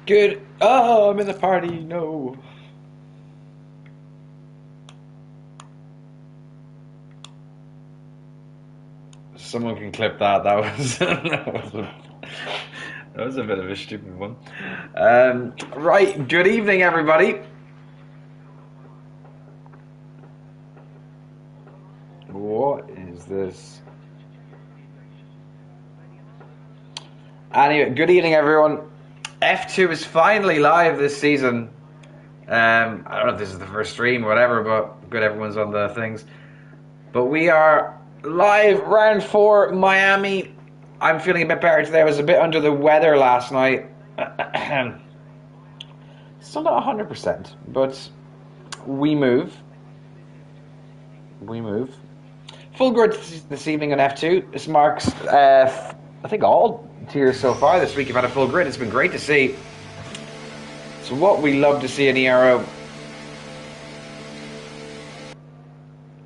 Good. Oh, I'm in the party. No. Someone can clip that. That was that was a bit of a stupid one. Right. Good evening, everybody. What is this? Anyway, good evening, everyone. F2 is finally live this season. I don't know if this is the first stream or whatever, but good, everyone's on the things. But we are live, round 4, Miami. I'm feeling a bit better today. I was a bit under the weather last night. Still not 100%, but we move. We move. Full grid this evening on F2. This marks, I think, all tiers so far this week have had a full grid. It's been great to see. It's what we love to see in Ero.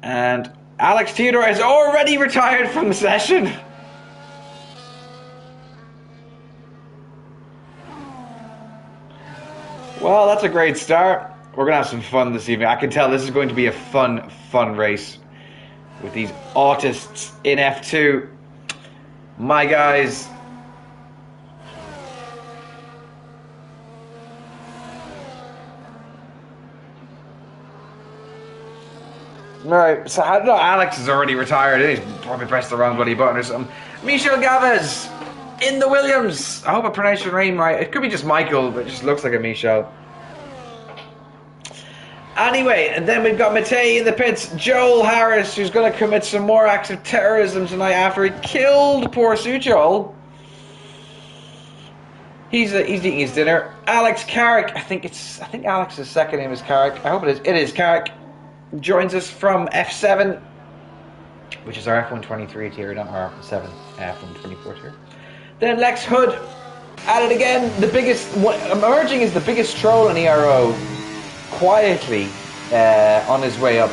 And Alex Theodore has already retired from the session. Well, that's a great start. We're going to have some fun this evening. I can tell this is going to be a fun race with these autists in F2. My guys. Right, so I don't know, Alex is already retired. He's probably pressed the wrong bloody button or something. Michel Gavez in the Williams. I hope I pronounced your name right. It could be just Michael, but it just looks like a Michel. Anyway, and then we've got Matei in the pits. Joel Harris, who's going to commit some more acts of terrorism tonight after he killed poor Suchol. He's eating his dinner. Alex Carrick, I think Alex's second name is Carrick. I hope it is. It is Carrick. Joins us from F7, which is our F123 tier, not our 7 F124 tier. Then Lex Hood at it again. The biggest, emerging as the biggest troll in ERO, quietly on his way up.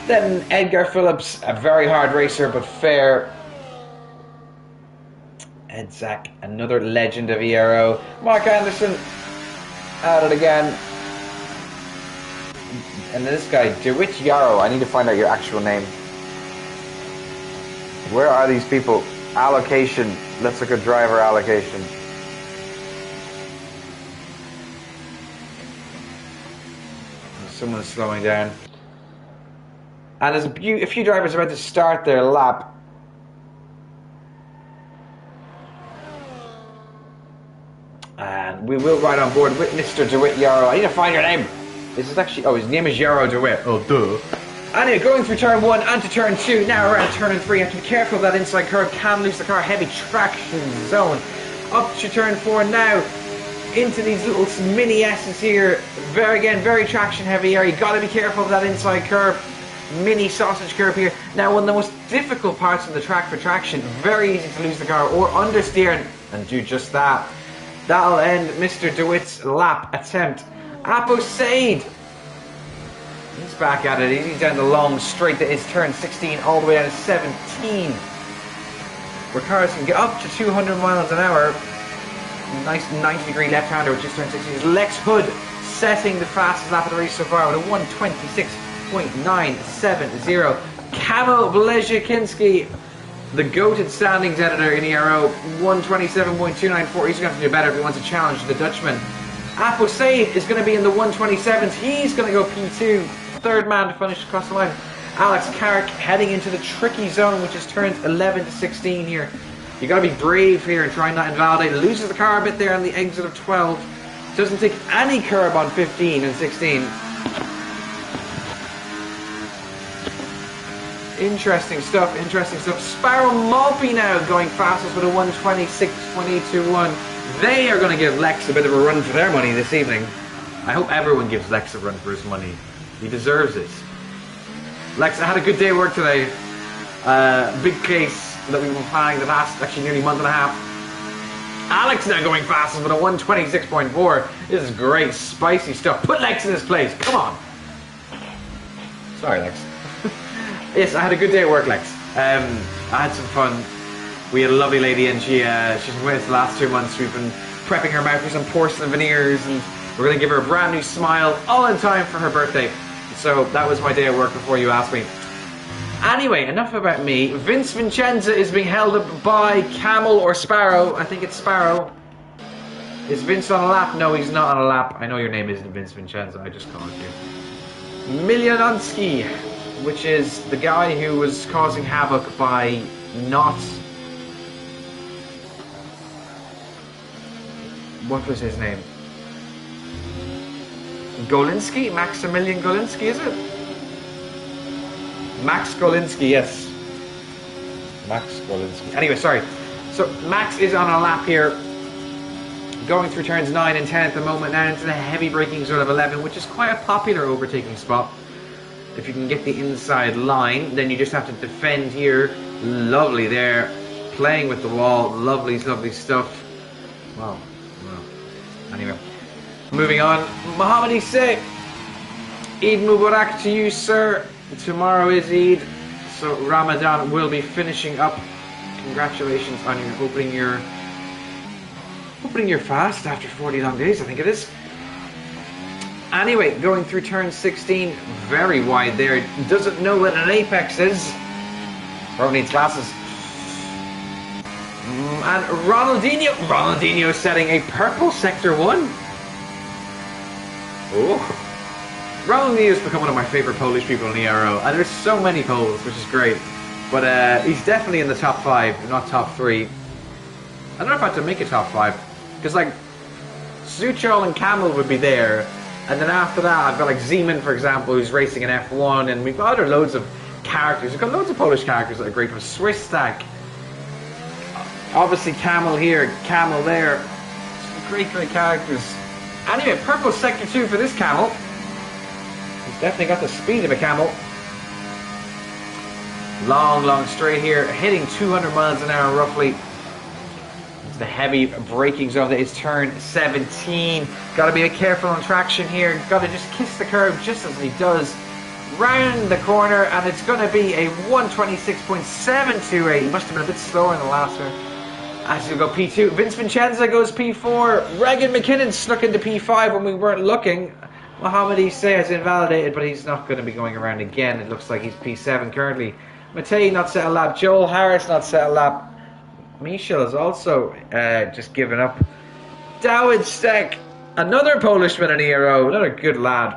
Then Edgar Phillips, a very hard racer but fair. Ed Zach, another legend of ERO. Mark Anderson at it again. And this guy, DeWitt Yarrow, I need to find out your actual name. Where are these people? Allocation. Let's look at driver allocation. Someone's slowing down. And there's a few drivers about to start their lap. And we will ride on board with Mr. DeWitt Yarrow. I need to find your name. This is actually, his name is Yarrow DeWitt. Oh, duh. Anyway, going through turn 1 and to turn 2, now around turn 3. You have to be careful of that inside curve, can lose the car, heavy traction zone. Up to turn 4 now, into these little mini S's here. Very traction heavy area. You got to be careful of that inside curve. Mini sausage curve here. Now, one of the most difficult parts of the track for traction. Very easy to lose the car or understeer and do just that. That'll end Mr. DeWitt's lap attempt. Apo Said, he's back at it. He's down the long straight that is turn 16 all the way down to 17. Where cars can get up to 200 miles an hour. Nice 90-degree left-hander, which is turn 16. Lex Hood setting the fastest lap of the race so far with a 1:26.970. Kamil Blezhekinski, the goated standings editor in ERO, 1:27.294. He's going to have to do better if he wants to challenge the Dutchman. Apo Said is going to be in the 1:27s. He's going to go P2. Third man to finish across the line. Alex Carrick heading into the tricky zone, which is turns 11 to 16 here. You got to be brave here and try not to invalidate. Loses the car a bit there on the exit of 12. Doesn't take any curb on 15 and 16. Interesting stuff. Sparrow Malpy now going fastest with a 1:26.821. They are going to give Lex a bit of a run for their money this evening. I hope everyone gives Lex a run for his money. He deserves it. Lex, I had a good day of work today. Big case that we've been planning the last, actually nearly month and a half. Alex now going fastest with a 1:26.4. This is great, spicy stuff. Put Lex in his place. Come on. Sorry, Lex. Yes, I had a good day at work, Lex. I had some fun. We had a lovely lady, and she's been with us the last 2 months. We've been prepping her mouth for some porcelain veneers, and we're going to give her a brand new smile, all in time for her birthday. So that was my day at work before you asked me. Anyway, enough about me. Vince Vincenza is being held up by Camel or Sparrow. I think it's Sparrow. Is Vince on a lap? No, he's not on a lap. I know your name isn't Vince Vincenza. I just called you. Milyanowski, which is the guy who was causing havoc by not... What was his name? Golinski? Maximilian Golinski, is it? Max Golinski, yes. Max Golinski. Anyway, sorry. So Max is on a lap here, going through turns 9 and 10 at the moment, now into the heavy braking zone of 11, which is quite a popular overtaking spot. If you can get the inside line, then you just have to defend here. Lovely there. Playing with the wall. Lovely, lovely stuff. Wow. Anyway, moving on. Mohamed Issa. Eid Mubarak to you, sir. Tomorrow is Eid, so Ramadan will be finishing up. Congratulations on your opening your fast after 40 long days, I think it is. Anyway, going through turn 16, very wide there. Doesn't know what an apex is. Probably needs glasses. And Ronaldinho setting a purple sector 1. Oh. Ronaldinho's become one of my favourite Polish people in the Ero, and there's so many Poles, which is great. But he's definitely in the top 5, not top 3. I don't know if I have to make a top 5, because like Suchol and Camel would be there, and then after that I've got like Zeman, for example, who's racing in F1, and we've got other loads of characters. We've got loads of Polish characters that are great, from Swiss Stack. Obviously Camel here, Camel there. Some great characters. Anyway, purple sector 2 for this Camel. He's definitely got the speed of a Camel. Long straight here, hitting 200 miles an hour roughly. It's the heavy braking zone that is turn 17. Got to be careful on traction here. Got to just kiss the curb just as he does. Round the corner, and it's going to be a 126.728. He must have been a bit slower in the last one. As you go P2, Vince Vincenza goes P4. Regan McKinnon snuck into P5 when we weren't looking. Mohamed Issa has invalidated, but he's not going to be going around again. It looks like he's P7 currently. Matei not set a lap. Joel Harris not set a lap. Michel has also just given up. Dawid Stek, another Polishman in the Ero, another good lad.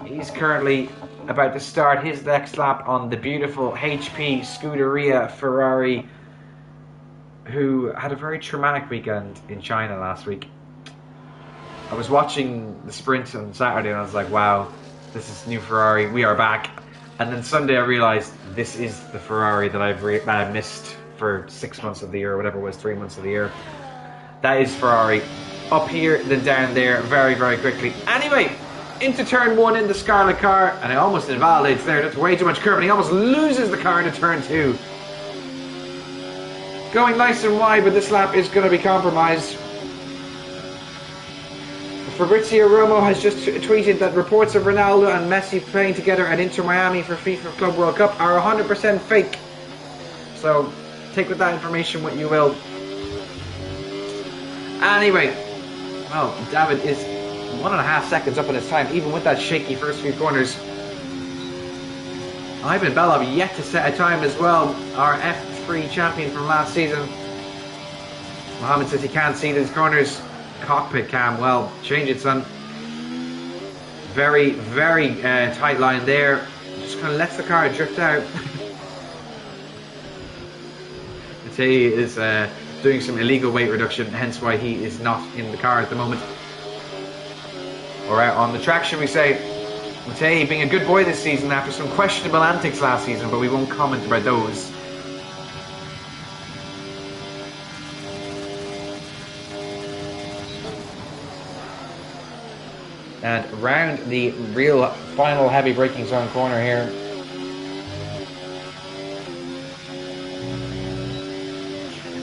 He's currently about to start his next lap on the beautiful HP Scuderia Ferrari, who had a very traumatic weekend in China last week. I was watching the sprint on Saturday and I was like, wow, this is new Ferrari, we are back. And then Sunday I realised this is the Ferrari that I've missed for 6 months of the year, or whatever it was, 3 months of the year. That is Ferrari. Up here, then down there, very quickly. Anyway, into turn 1 in the Scarlet car, and it almost invalidates there. That's way too much curve, and he almost loses the car into turn 2. Going nice and wide, but this lap is going to be compromised. Fabrizio Romo has just tweeted that reports of Ronaldo and Messi playing together at Inter Miami for FIFA Club World Cup are 100% fake. So, take with that information what you will. Anyway, well, David is 1.5 seconds up on his time, even with that shaky first few corners. Ivan Belov yet to set a time as well, our F3 champion from last season. Mohammed says he can't see these corners. Cockpit cam, well, change it, son. Very tight line there. Just kind of lets the car drift out. Matei is doing some illegal weight reduction, hence why he is not in the car at the moment. Or out on the track, should we say. Matei being a good boy this season after some questionable antics last season, but we won't comment about those. And round the real final heavy braking zone corner here.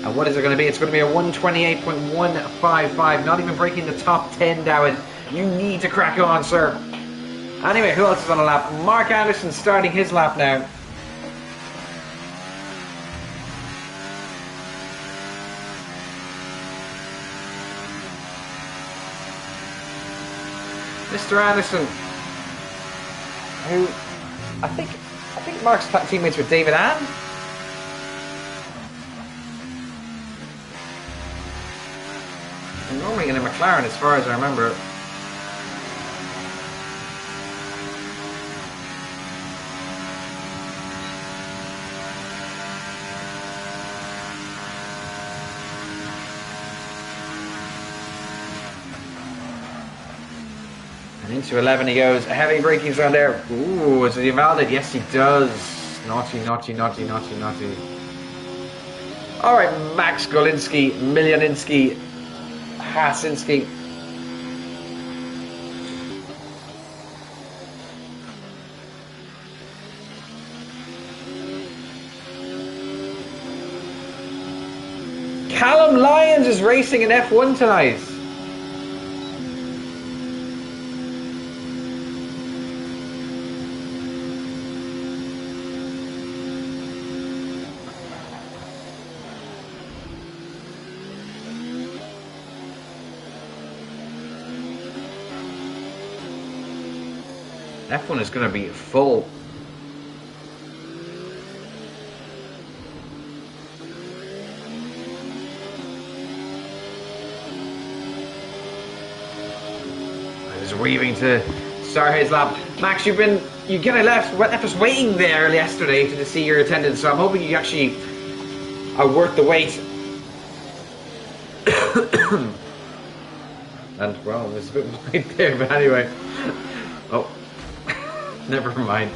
And what is it going to be? It's going to be a 128.155. Not even breaking the top 10, Dawid. You need to crack on, sir. Anyway, who else is on a lap? Mark Anderson starting his lap now. Mr. Anderson, who I think Mark's teammates with David Ann. Normally in a McLaren, as far as I remember. And into 11 he goes. A heavy braking zone there. Ooh, is he invalid? Yes, he does. Naughty, naughty, naughty, naughty, naughty. Alright, Max Golinski, Milioninski, Hasinski. Callum Lyons is racing in F1 tonight. F1 is going to be full. He's weaving to start his lap. Max, you kind of left us waiting there yesterday to see your attendance, so I'm hoping you actually are worth the wait. And well, there's a bit of wait there, but anyway. Oh. Never mind.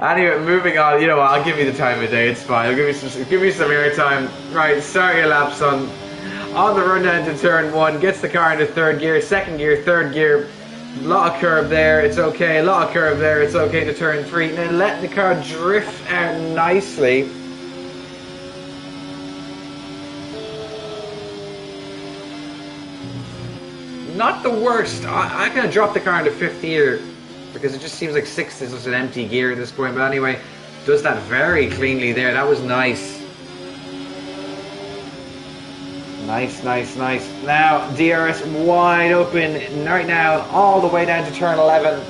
Anyway, moving on. You know what? I'll give you the time of day. It's fine. I'll give you some air time. Right, start your laps on the run down to turn 1. Gets the car into third gear, second gear, third gear. Lot of curve there. It's okay. A lot of curve there. It's okay to turn 3. And then let the car drift out nicely. Not the worst. I kind of dropped the car into 5th gear because it just seems like 6th is just an empty gear at this point. But anyway, does that very cleanly there. That was nice. Nice, nice, nice. Now, DRS wide open right now, all the way down to turn 11. I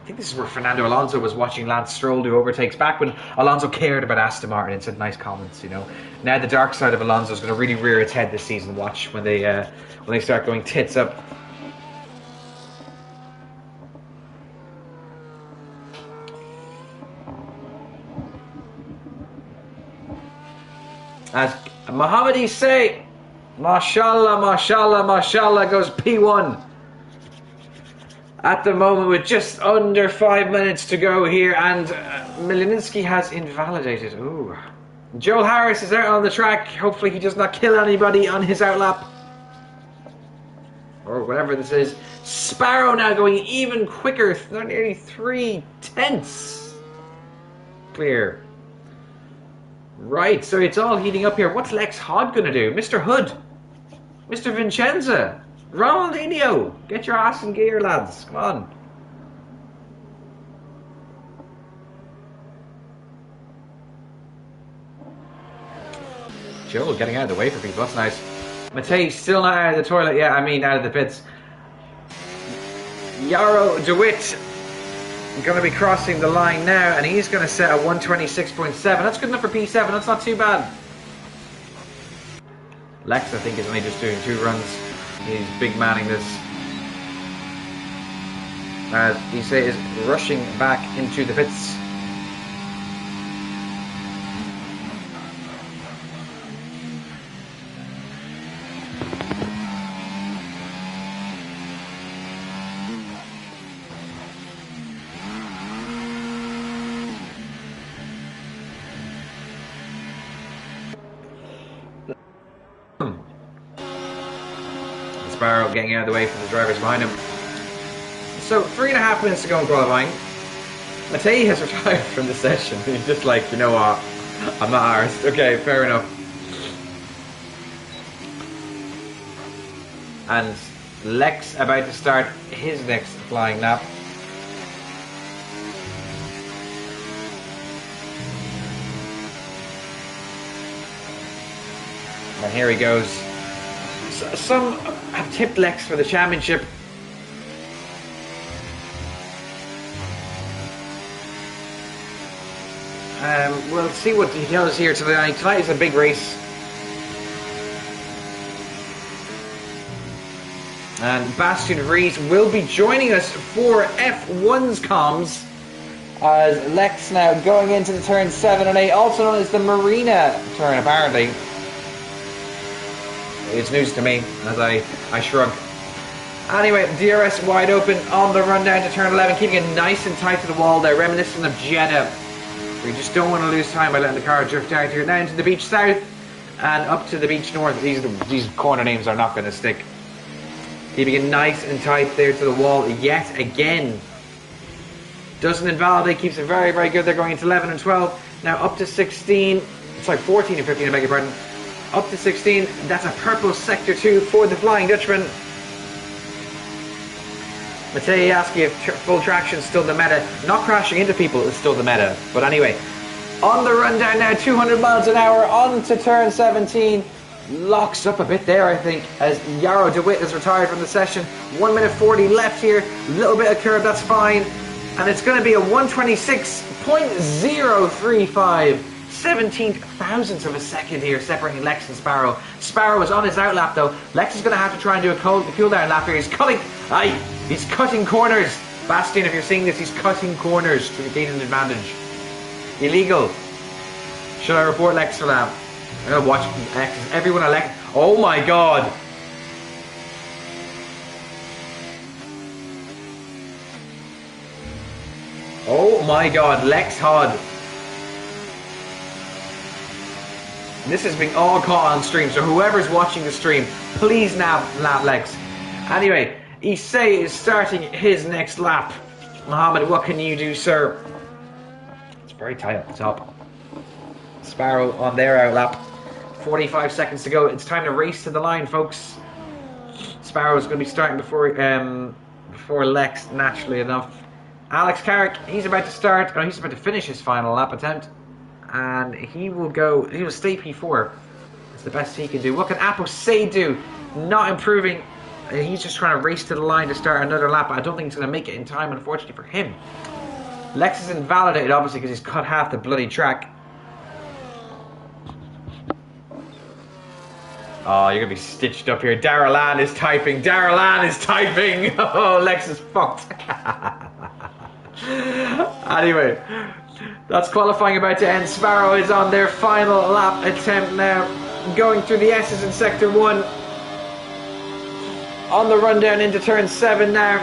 think this is where Fernando Alonso was watching Lance Stroll do overtakes back when Alonso cared about Aston Martin and said nice comments, you know. Now the dark side of Alonso is going to really rear its head this season. Watch when they start going tits up. As Mohammadi say, mashallah, mashallah, mashallah goes P1. At the moment with just under 5 minutes to go here, and Milioninski has invalidated. Ooh. Joel Harris is out on the track. Hopefully he does not kill anybody on his outlap. Or whatever this is. Sparrow now going even quicker. Nearly 3 tenths. Clear. Right, so it's all heating up here. What's Lex Hodd going to do? Mr. Hood. Mr. Vincenza. Ronaldinho. Get your ass in gear, lads. Come on. Joel getting out of the way for people. That's nice. Matej still not out of the toilet yet. I mean, out of the pits. Yarrow DeWitt going to be crossing the line now, and he's going to set a 126.7. That's good enough for P7. That's not too bad. Lex, I think, is only just doing 2 runs. He's big manning this. As Issa is rushing back into the pits. Sparrow getting out of the way from the drivers behind him. So 3.5 minutes to go in qualifying. Matej has retired from the session. He's just like, you know what, I'm not arsed. Okay, fair enough. And Lex about to start his next flying lap. And here he goes. Some have tipped Lex for the championship. We'll see what he does here tonight. Tonight is a big race. And Bastian Rees will be joining us for F1's comms. As Lex now going into the turn 7 and 8, also known as the Marina turn apparently. It's news to me as I shrug. Anyway, DRS wide open on the run down to turn 11, keeping it nice and tight to the wall there, reminiscent of Jeddah. We just don't want to lose time by letting the car drift out here. Now into the beach south and up to the beach north. These corner names are not going to stick. Keeping it nice and tight there to the wall yet again. Doesn't invalidate, keeps it very, very good. They're going into 11 and 12. Now up to 16. It's like 14 and 15, I beg your pardon. Up to 16. That's a purple sector 2 for the Flying Dutchman. Matej asking if full traction is still the meta. Not crashing into people is still the meta. But anyway, on the rundown now, 200 miles an hour on to turn 17. Locks up a bit there, I think, as Ero DeWitt is retired from the session. 1 minute 40 left here. Little bit of curve, that's fine. And it's going to be a 126.035. 17th thousandths of a second here separating Lex and Sparrow. Sparrow is on his outlap though. Lex is going to have to try and do a cool down lap here. He's cutting. He's cutting corners. Bastian, if you're seeing this, he's cutting corners to gain an advantage. Illegal. Should I report Lex for that? I'm going to watch X. Everyone elect. Oh my god. Oh my god. Lex Hod. This is being all caught on stream, so whoever's watching the stream, please nav Lex. Anyway, Issei is starting his next lap. Mohammed, what can you do, sir? It's very tight at the top. Sparrow on their outlap. 45 seconds to go. It's time to race to the line, folks. Sparrow's going to be starting before Lex, naturally enough. Alex Carrick, he's about to start. Oh, he's about to finish his final lap attempt. And he will stay P4. It's the best he can do. What can Aposay do? Not improving. He's just trying to race to the line to start another lap. I don't think he's going to make it in time, unfortunately for him. Lex is invalidated, obviously, because he's cut half the bloody track. Oh, you're going to be stitched up here. Darrell Ann is typing. Darrell Ann is typing. Oh, Lex is fucked. Anyway. That's qualifying about to end. Sparrow is on their final lap attempt now. Going through the S's in Sector 1. On the rundown into turn 7 now.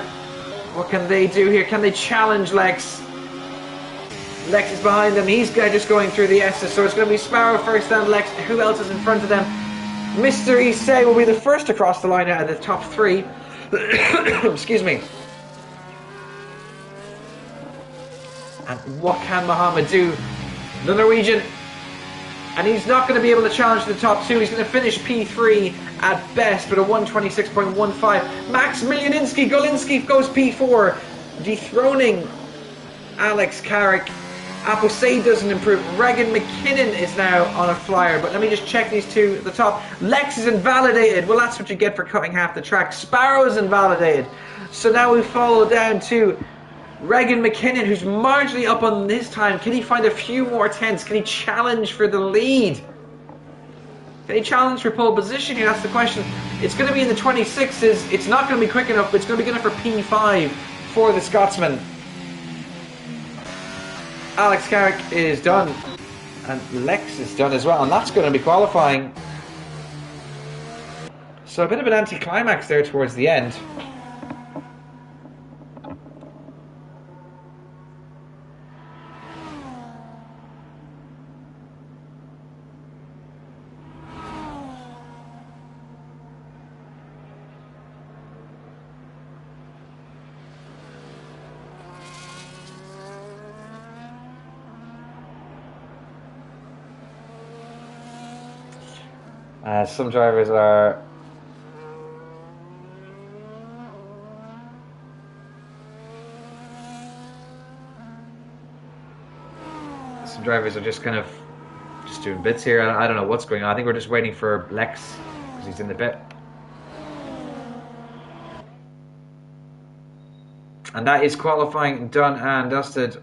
What can they do here? Can they challenge Lex? Lex is behind them. He's just going through the S's. So it's going to be Sparrow first and Lex. Who else is in front of them? Mr. Issei will be the first to cross the line out of the top 3. Excuse me. And what can Muhammad do? The Norwegian. And he's not going to be able to challenge the top 2. He's going to finish P3 at best with a 126.15. Max Golinski goes P4. Dethroning Alex Carrick. Aposay doesn't improve. Regan McKinnon is now on a flyer. But let me just check these two at the top. Lex is invalidated. Well, that's what you get for cutting half the track. Sparrow is invalidated. So now we follow down to Regan McKinnon, who's marginally up on his time. Can he find a few more tenths? Can he challenge for the lead? Can he challenge for pole position here? That's the question. It's going to be in the 26s. It's not going to be quick enough, but it's going to be good enough for P5 for the Scotsman. Alex Carrick is done. And Lex is done as well. And that's going to be qualifying. So a bit of an anticlimax there towards the end. Some drivers are just kind of doing bits here. I don't know what's going on. I think we're just waiting for Lex because he's in the pit. And that is qualifying done and dusted.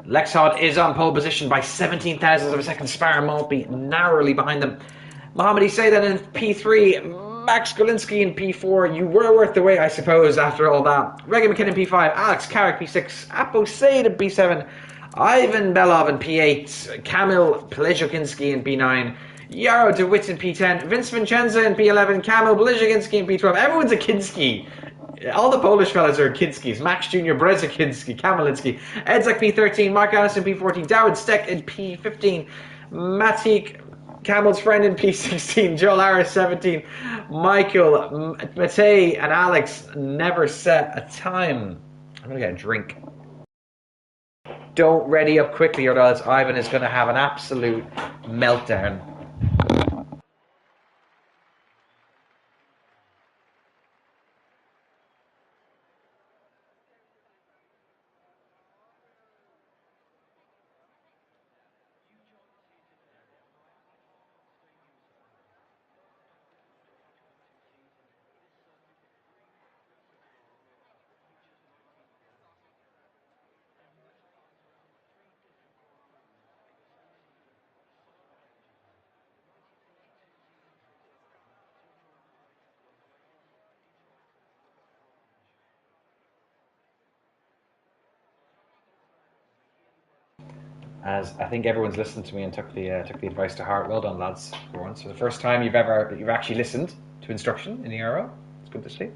Lexhod is on pole position by 17 thousandths of a second. Sparrow Maltby narrowly behind them. Mohamed Isay then in P3. Max Golinski in P4. You were worth the wait, I suppose, after all that. Regan McKinnon P5. Alex Carrick P6. Apo Said in P7. Ivan Belov in P8. Kamil Plejokinski in P9. Yaro DeWitt in P10. Vince Vincenza in P11. Kamil Plejokinski in P12. Everyone's a Kinski. All the Polish fellas are Kinskis. Max Jr., Brzezinski, Kamilinski. Edzak P13, Mark Anderson P14, Dawid Steck in P15, Matik, Kamil's friend in P16, Joel Harris 17, Michael, Matei, and Alex never set a time. I'm going to get a drink. Don't ready up quickly or else Ivan is going to have an absolute meltdown. As I think everyone's listened to me and took the advice to heart. Well done, lads, for once. For the first time you've actually listened to instruction in the Ero. It's good to see.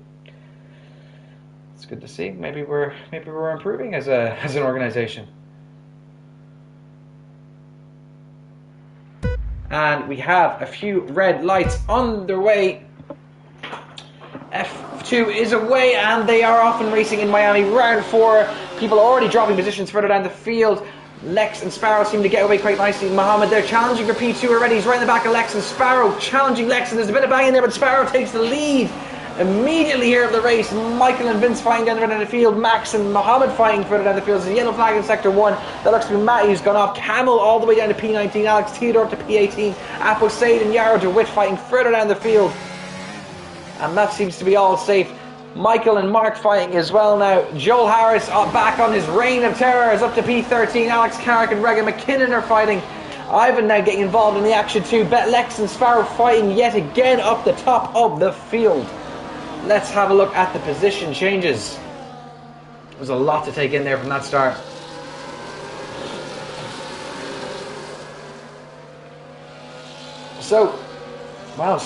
It's good to see. Maybe we're improving as an organisation. And we have a few red lights on their way. F2 is away, and they are off and racing in Miami. Round 4. People are already dropping positions further down the field. Lex and Sparrow seem to get away quite nicely. Mohamed, they're challenging for P2 already. He's right in the back of Lex and Sparrow challenging Lex, and there's a bit of bang in there, but Sparrow takes the lead immediately here of the race. Michael and Vince fighting down the front of the field. Max and Mohamed fighting further down the field. There's a yellow flag in sector 1. That looks to be Matty who's gone off. Camel all the way down to P19. Alex Theodore to P18. Apo Said and Yaro DeWitt fighting further down the field. And that seems to be all safe. Michael and Mark fighting as well now. Joel Harris back on his reign of terror is up to P13. Alex Carrick and Regan McKinnon are fighting. Ivan now getting involved in the action too. Lex and Sparrow fighting yet again up the top of the field. Let's have a look at the position changes. There's a lot to take in there from that start. So, wow,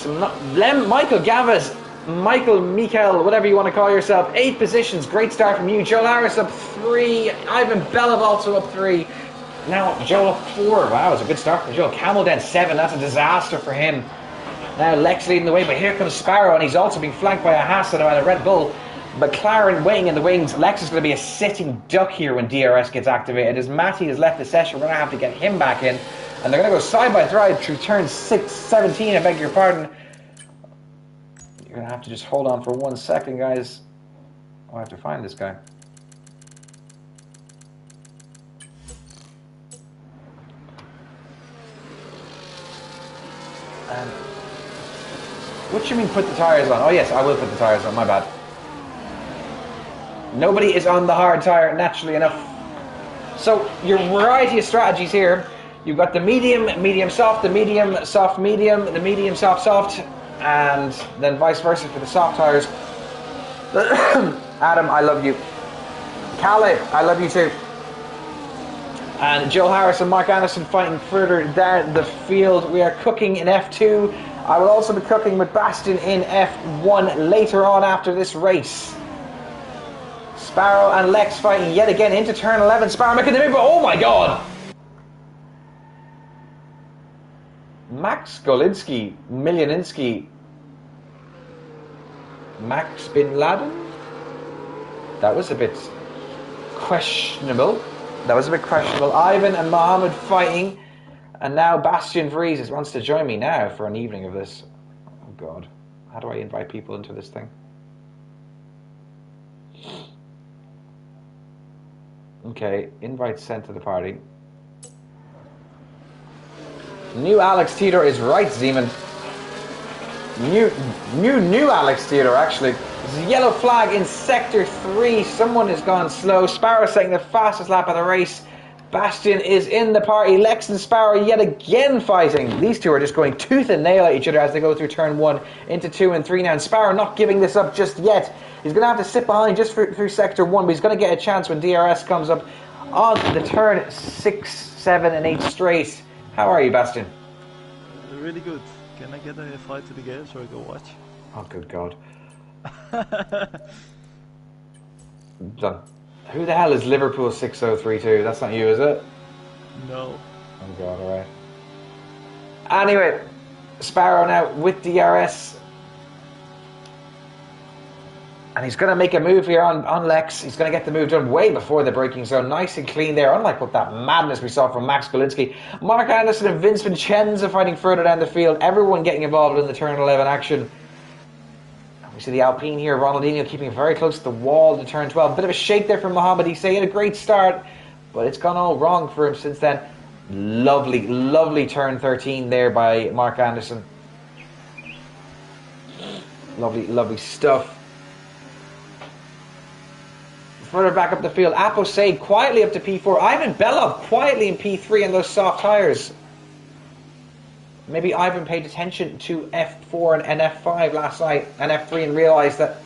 Michael Gavas, Mikael, whatever you want to call yourself, 8 positions. Great start from you. Joel Harris up 3. Ivan Belov also up 3. Now Joel up 4. Wow, it's a good start from Joel. Camel down 7. That's a disaster for him. Now Lex leading the way, but here comes Sparrow, and he's also being flanked by a Hassan and a Red Bull. McLaren waiting in the wings. Lex is going to be a sitting duck here when DRS gets activated. As Matty has left the session, we're going to have to get him back in. And they're going to go side by side through turn 17, I beg your pardon. You're going to have to just hold on for 1 second, guys. I have to find this guy. What do you mean put the tyres on? Oh yes, I will put the tyres on, my bad. Nobody is on the hard tyre, naturally enough. So, your variety of strategies here. You've got the medium, medium soft, the medium soft medium, the medium soft soft, and then vice versa for the soft tyres. Adam, I love you. Caleb, I love you too. And Joel Harris and Mark Anderson fighting further down the field. We are cooking in F2. I will also be cooking with Bastian in F1 later on after this race. Sparrow and Lex fighting yet again into turn 11. Sparrow making the move, oh my god! Max Golinski, Milyaninski, Max Bin Laden? That was a bit questionable. Ivan and Mohamed fighting. And now Bastian Vries wants to join me now for an evening of this. Oh god. How do I invite people into this thing? Okay, invite sent to the party. New Alex Theodore is right, Zeman. New Alex Theodore, actually. There's a yellow flag in Sector 3. Someone has gone slow. Sparrow setting the fastest lap of the race. Bastian is in the party. Lex and Sparrow yet again fighting. These two are just going tooth and nail at each other as they go through turn 1 into 2 and 3 now. And Sparrow not giving this up just yet. He's going to have to sit behind just through Sector 1, but he's going to get a chance when DRS comes up on the turn 6, 7 and 8 straight. How are you, Bastian? Really good. Can I get a flight to the game so I go watch? Oh, good God. Done. Who the hell is Liverpool 6032? That's not you, is it? No. Oh God, alright. Anyway, Sparrow now with DRS. And he's going to make a move here on Lex. He's going to get the move done way before the braking zone. Nice and clean there, unlike what that madness we saw from Max Golinski. Mark Anderson and Vince Vincenza fighting further down the field. Everyone getting involved in the turn 11 action. We see the Alpine here, Ronaldinho keeping very close to the wall to turn 12. Bit of a shake there from Mohamed Issa. He had a great start, but it's gone all wrong for him since then. Lovely, lovely turn 13 there by Mark Anderson. Lovely, lovely stuff. Further back up the field, Aposade quietly up to P4. Ivan Belov quietly in P3 on those soft tyres. Maybe Ivan paid attention to F4 and F5 last night and F3 and realised that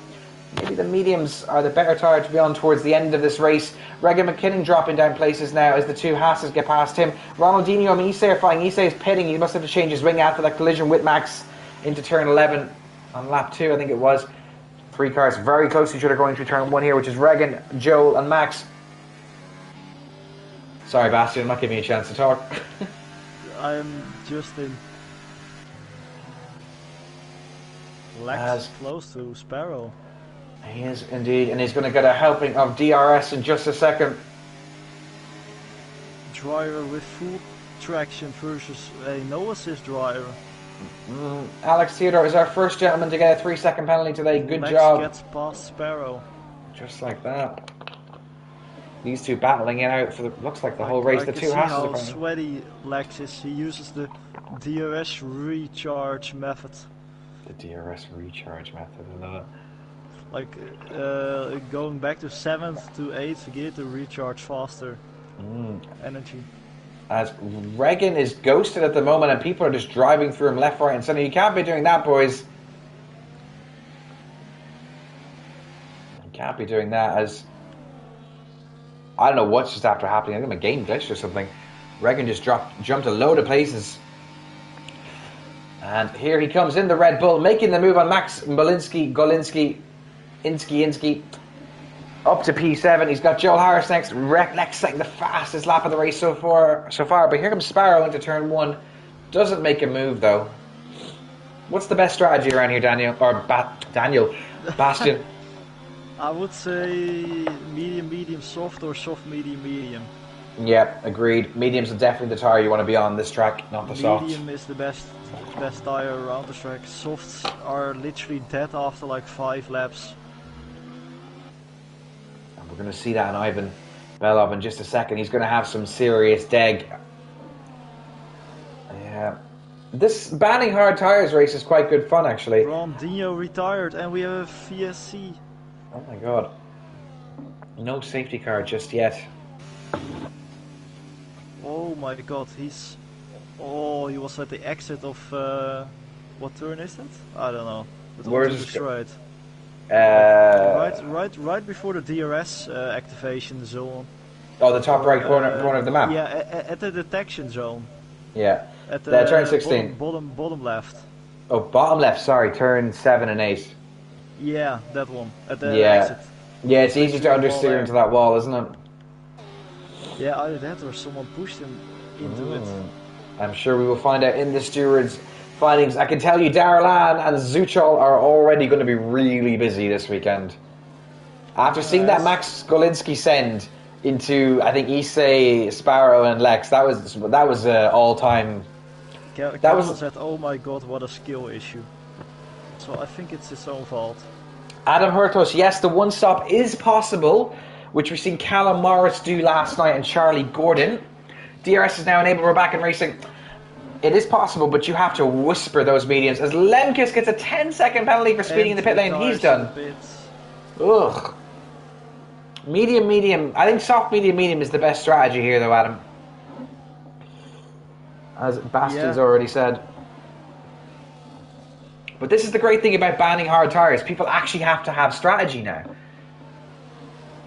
maybe the mediums are the better tyre to be on towards the end of this race. Regan McKinnon dropping down places now as the two Haas's get past him. Ronaldinho and Issa are flying. Issa is pitting. He must have to change his wing after that collision with Max into turn 11 on lap 2, I think it was. Three cars very close to each other going through turn 1 here, which is Regan, Joel and Max. Sorry, Bastian, I'm not giving you a chance to talk. I'm just in. Lex is close to Sparrow. He is indeed, and he's going to get a helping of DRS in just a second. Driver with full traction versus a no assist driver. Alex Theodore is our first gentleman to get a 3-second penalty today. Good Lex job. Gets past Sparrow. Just like that. These two battling it out for the looks like the whole race. I the can two see Haas how are sweaty Lex is. He uses the DRS recharge method. The DRS recharge method, I love it. Like going back to 7th to 8th gear to recharge faster energy. As Regan is ghosted at the moment and people are just driving through him left, right and centre. You can't be doing that, boys. You can't be doing that as... I don't know what's just after happening. I think my game glitched or something. Regan just jumped a load of places. And here he comes in the Red Bull, making the move on Max Golinski, Insky, up to P7. He's got Joel Harris next. Lex setting the fastest lap of the race so far. But here comes Sparrow into turn 1. Doesn't make a move though. What's the best strategy around here, Daniel? Or Daniel, Bastian? I would say medium, soft, or soft, medium. Yeah, agreed. Medium's are definitely the tyre you want to be on this track, not the soft. Medium is the best tyre around the track. Softs are literally dead after like 5 laps. And we're going to see that in Ivan Belov in just a second. He's going to have some serious deg. Yeah. This banning hard tyres race is quite good fun, actually. Ronaldinho retired and we have a VSC. Oh my god. No safety car just yet. Oh my god, he was at the exit of, what turn is that? I don't know. But where's right. Right before the DRS activation zone. Oh, the top right corner of the map? Yeah, at the detection zone. Yeah. At the turn 16. Bottom left. Oh, bottom left, sorry, turn 7 and 8. Yeah, that one. At the exit. Yeah, it's easy to understeer into that wall, isn't it? Yeah, either that or someone pushed him into it. I'm sure we will find out in the stewards' findings. I can tell you Darrell Ann and Zuchol are already going to be really busy this weekend. After seeing that Max Golinski send into, I think, Issei, Sparrow and Lex, that was all-time... That was said, oh my god, what a skill issue. So I think it's his own fault. Adam Hurtos, yes, the one stop is possible, which we've seen Callum Morris do last night and Charlie Gordon. DRS is now enabled, we're back in racing. It is possible, but you have to whisper those mediums. As Lemkis gets a 10-second penalty for speeding in the pit lane, he's done. Ugh. Medium, medium. I think soft, medium, medium is the best strategy here, though, Adam. As Bastian's already said. But this is the great thing about banning hard tires. People actually have to have strategy now.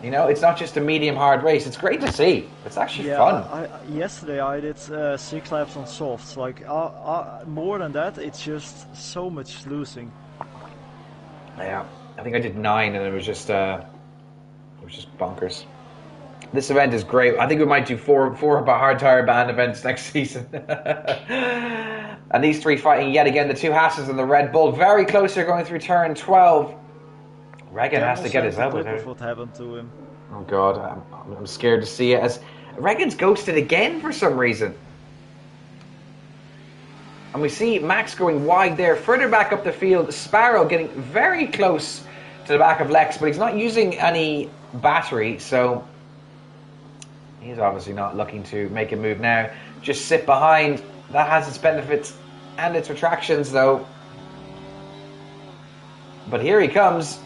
You know, it's not just a medium-hard race. It's great to see. It's actually fun. Yesterday I did 6 laps on softs. Like, more than that, it's just so much losing. Yeah, I think I did 9, and it was just bonkers. This event is great. I think we might do four hard tire ban events next season. And these three fighting yet again. The two Hasses and the Red Bull very close here going through turn 12. Regan has to get his elbow there. What happened to him? Oh god, I'm scared to see it. As Regan's ghosted again for some reason. And we see Max going wide there. Further back up the field, Sparrow getting very close to the back of Lex, but he's not using any battery, so he's obviously not looking to make a move now. Just sit behind. That has its benefits and its retractions, though. But here he comes.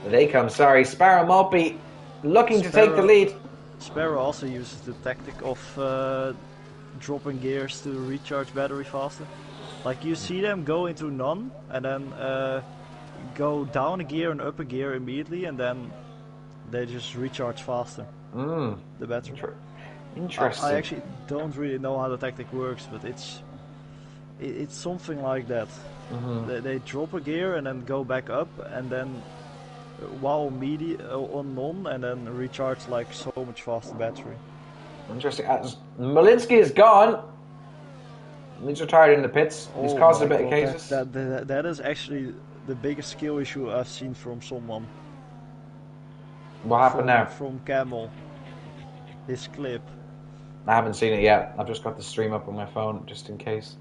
They come, sorry. Sparrow Maltby looking to take the lead. Sparrow also uses the tactic of dropping gears to recharge battery faster. Like, you see them go into none and then go down a gear and up a gear immediately, and then they just recharge faster. The battery. Interesting. I actually don't really know how the tactic works, but it's something like that. They drop a gear and then go back up, and then while on none, and then recharge like so much faster battery. Interesting. Malinsky is gone. He's retired in the pits. He's caused a bit of cases. That is actually the biggest skill issue I've seen from someone. What happened now? From Camel. His clip. I haven't seen it yet. I've just got the stream up on my phone, just in case.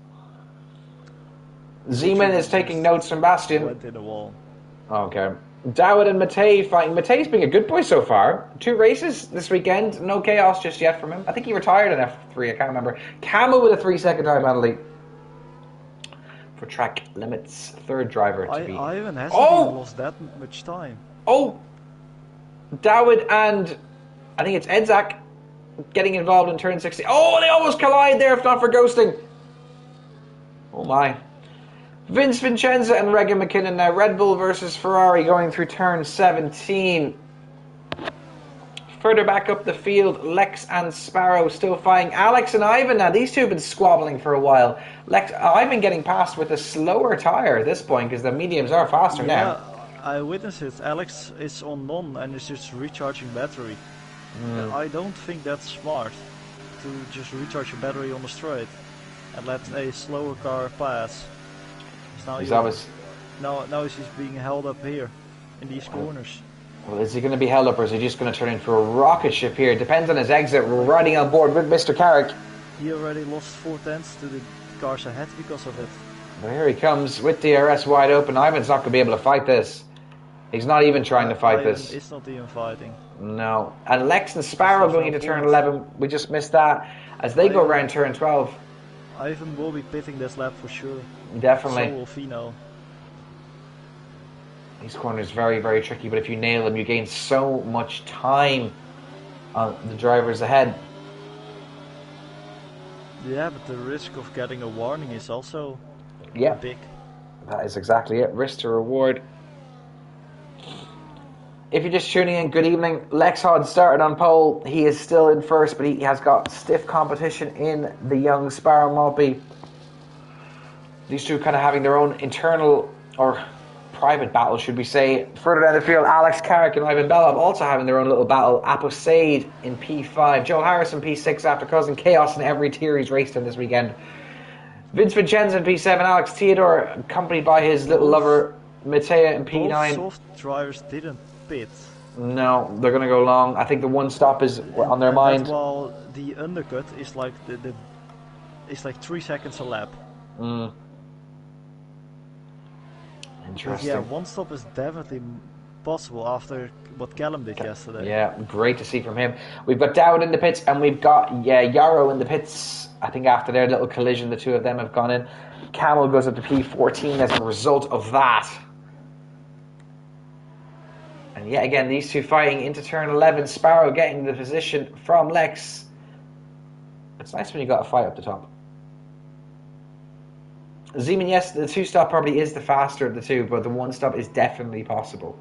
Zeman is taking notes from Bastian. Went in the wall. Okay. Dowd and Matei fighting. Matei's being a good boy so far. 2 races this weekend. No chaos just yet from him. I think he retired in F3. I can't remember. Camo with a 3-second time penalty for track limits. 3rd driver to be. Ivan hasn't even lost that much time. Oh! Dowd and I think it's Edzak getting involved in turn 60. Oh, they almost collide there if not for ghosting. Oh my. Vince Vincenza and Regan McKinnon now. Red Bull versus Ferrari going through turn 17. Further back up the field, Lex and Sparrow still fighting. Alex and Ivan now. These two have been squabbling for a while. Ivan getting past with a slower tyre at this point because the mediums are faster now. I witnessed it. Alex is on none and is just recharging battery. I don't think that's smart to just recharge your battery on the straight and let a slower car pass. Now he's being held up here in these corners. Well, is he going to be held up, or is he just going to turn into a rocket ship here? It depends on his exit. We're riding on board with Mr. Carrick. He already lost 4/10 to the cars ahead because of it. Well, here he comes with DRS wide open. Ivan's not going to be able to fight this. He's not even trying to fight this. It's not even fighting. No. And Lex and Sparrow going into turn 11. We just missed that. As they go around turn 12. Ivan will be pitting this lap for sure. Definitely. So will Fino. These corners very, very tricky, but if you nail them, you gain so much time on the drivers ahead. Yeah, but the risk of getting a warning is also big. That is exactly it. Risk to reward. If you're just tuning in, good evening. Lex Hod started on pole. He is still in first, but he has got stiff competition in the young Sparrow Maltby. These two kind of having their own internal or private battle, should we say. Further down the field, Alex Carrick and Ivan Belov also having their own little battle. Aposade in P5. Joe Harris in P6 after causing chaos in every tier he's raced in this weekend. Vince Vincenza in P7. Alex Theodore accompanied by his little lover Matea in P9. Both soft drivers didn't pit. No, they're going to go long. I think the one stop is on their mind. While the undercut is like it's like 3 seconds a lap. Interesting. Yeah, one stop is definitely possible after what Callum did yesterday. Yeah, great to see from him. We've got Dowd in the pits, and we've got Yarrow in the pits. I think after their little collision, the two of them have gone in. Camel goes up to P14 as a result of that. And yet again, these two fighting into turn 11. Sparrow getting the position from Lex. It's nice when you got a fight up the top. Zeman, yes, the 2-stop probably is the faster of the two, but the 1-stop is definitely possible.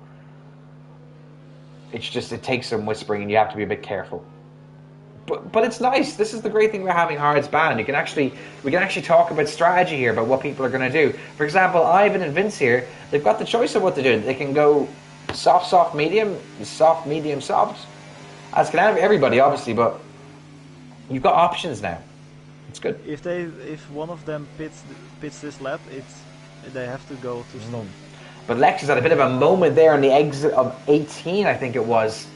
It's just, it takes some whispering and you have to be a bit careful. But it's nice. This is the great thing about having Hard's ban. We can actually talk about strategy here, about what people are going to do. For example, Ivan and Vince here, they've got the choice of what to do. They can go soft, medium, soft. As can everybody, obviously, but you've got options now. It's good. If one of them pits this lap, they have to go to stop. But Lex has had a bit of a moment there on the exit of 18, I think it was,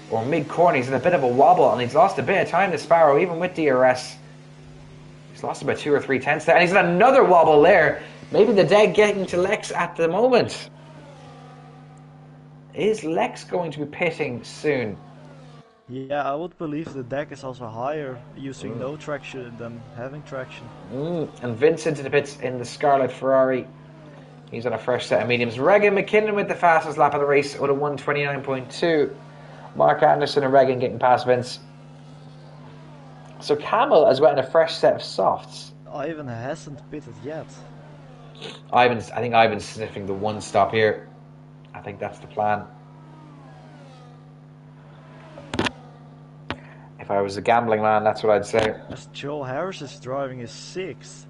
or mid-corner. He's in a bit of a wobble, and he's lost a bit of time to Sparrow, even with DRS. He's lost about 2 or 3 tenths there, and he's had another wobble there. Maybe the dead getting to Lex at the moment. Is Lex going to be pitting soon? Yeah, I would believe the deck is also higher using no traction than having traction. And Vincent in the pits in the Scarlet Ferrari. He's on a fresh set of mediums. Regan McKinnon with the fastest lap of the race with a 1:29.2. Mark Anderson and Regan getting past Vince. So Camel has got in a fresh set of softs. Ivan hasn't pitted yet. I think Ivan's sniffing the 1-stop here. I think that's the plan. If I was a gambling man, that's what I'd say. As Joel Harris is driving his 6th.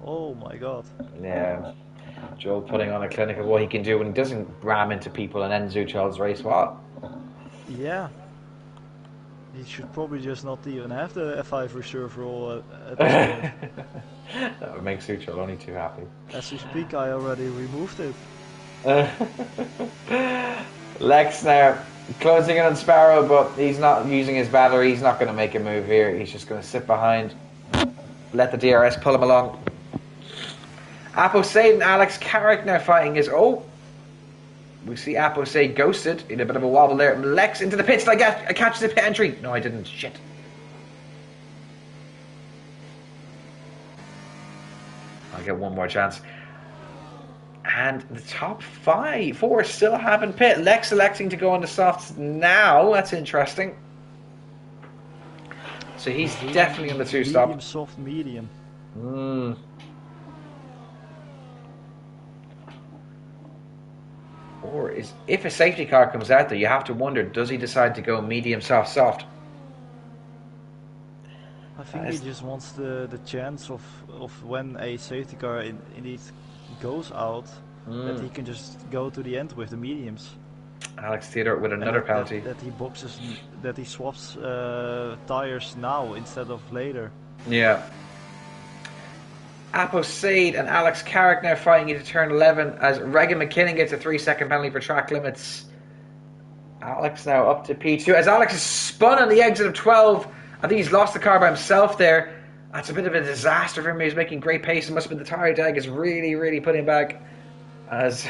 Oh my god. Yeah. Joel putting on a clinic of what he can do when he doesn't ram into people and end Zuchel's race. What? Yeah. He should probably just not even have the F5 reserve role at this point. That would make Zuchel only too happy. As we speak, I already removed it. Lex now closing in on Sparrow, but he's not using his battery. He's not going to make a move here. He's just going to sit behind, let the DRS pull him along. Aposade and Alex Carrick now fighting his... Oh! We see Aposade ghosted in a bit of a wobble there. Lex into the pits. I catch the pit entry. No, I didn't. Shit. I'll get one more chance. And the top 4 still haven't pit. Lex electing to go on the softs now. That's interesting. So he's definitely on the 2-stop. Medium, soft, medium. Or if a safety car comes out there, you have to wonder, does he decide to go medium, soft? I think he just wants the chance of when a safety car indeed goes out, that he can just go to the end with the mediums. Alex Theodore with another penalty. That he swaps tires now instead of later. Yeah. Aposade and Alex Carrick now fighting into turn 11 as Regan McKinnon gets a 3-second penalty for track limits. Alex now up to P2 as Alex is spun on the exit of 12. I think he's lost the car by himself there. That's a bit of a disaster for him. He was making great pace. It must have been the tire drag is really putting him back. As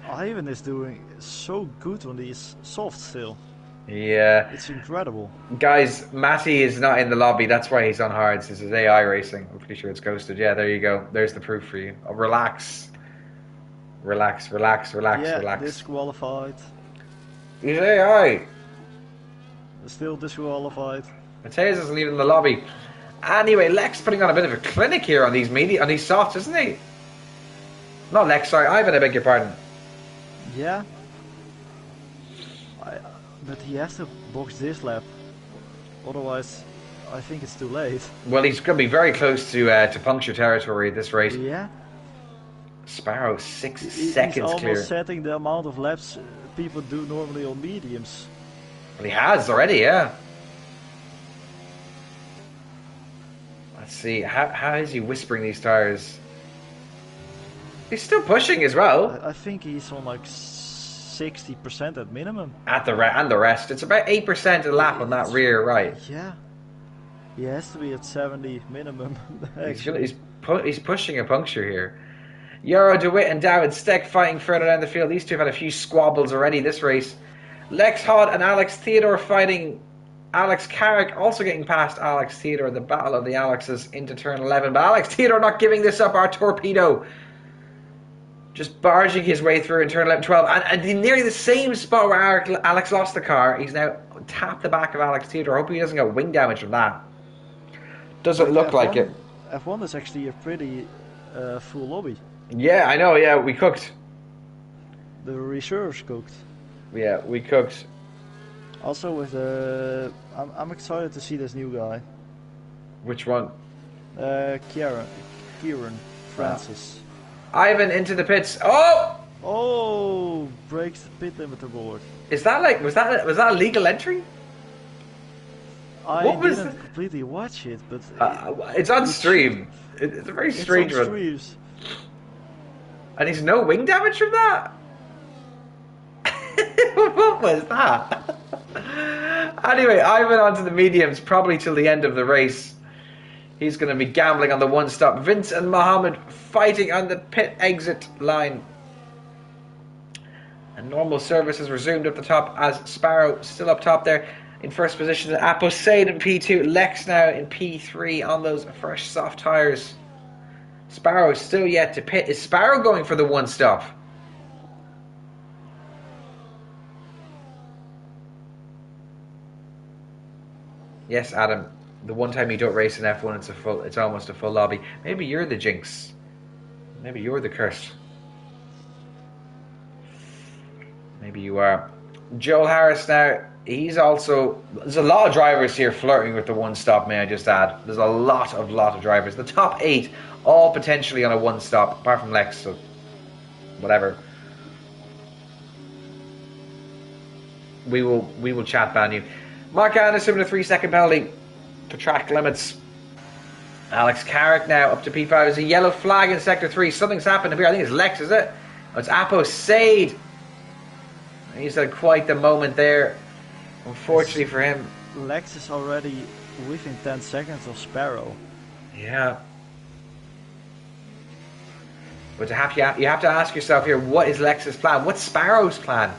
Ivan is doing so good on these softs still. Yeah. It's incredible. Guys, Matty is not in the lobby. That's why he's on hards. This is AI racing. I'm pretty sure it's ghosted. Yeah, there you go. There's the proof for you. Oh, relax. Relax. Yeah, disqualified. He's AI. Still disqualified. Mateus isn't even in the lobby. Anyway, Lex putting on a bit of a clinic here on these softs, isn't he? Not Lex, sorry. Ivan, I beg your pardon. Yeah. But he has to box this lap. Otherwise, I think it's too late. Well, he's going to be very close to puncture territory at this rate. Yeah. Sparrow, 6 He's seconds almost clear. setting the amount of laps people do normally on mediums. Well, he has already, yeah. Let's see. How is he whispering these tires? He's still pushing as well. I think he's on like 60% at minimum. And the rest. It's about 8% a lap on that rear right. Yeah. He has to be at 70 minimum. He's pushing a puncture here. Euro DeWitt and David Steck fighting further down the field. These two have had a few squabbles already this race. Lex Hodd and Alex Theodore fighting Alex Carrick, also getting past Alex Theodore. The battle of the Alexes into turn 11. But Alex Theodore not giving this up. Our torpedo just barging his way through in turn 11, 12. And in nearly the same spot where Alex lost the car, he's now tapped the back of Alex Theodore. Hope he doesn't get wing damage from that. Doesn't look like it. F1 is actually a pretty full lobby. Yeah, I know. Yeah, we cooked. The reserves cooked. Yeah, we cooked. Also with I'm excited to see this new guy. Which one? Kieran Francis. Ivan into the pits. Oh! Oh! Breaks the pit limiter board. Is that like was that a legal entry? I didn't completely watch it, but it's on stream. It's a very strange one. Streams. And he's no wing damage from that. What was that? Anyway, Ivan onto the mediums, probably till the end of the race. He's going to be gambling on the one stop. Vince and Mohammed fighting on the pit exit line. And normal service is resumed up the top as Sparrow still up top there in first position. Aposeid in P2. Lex now in P3 on those fresh soft tyres. Sparrow still yet to pit. Is Sparrow going for the one stop? Yes, Adam. The one time you don't race in F1, it's almost a full lobby. Maybe you're the jinx. Maybe you're the cursed. Maybe you are. Joel Harris now. He's also. There's a lot of drivers here flirting with the one stop. May I just add? There's a lot of drivers. The top 8, all potentially on a one stop, apart from Lex. So whatever. We will chat ban you. Mark Anderson with a 3-second penalty for track limits. Alex Carrick now up to P5. There's a yellow flag in Sector 3. Something's happened here. I think it's Lex, is it? Oh, it's Aposeid. He's had quite the moment there. Unfortunately for him. Lex is already within 10 seconds of Sparrow. Yeah. But you have to ask yourself here, what is Lex's plan? What's Sparrow's plan?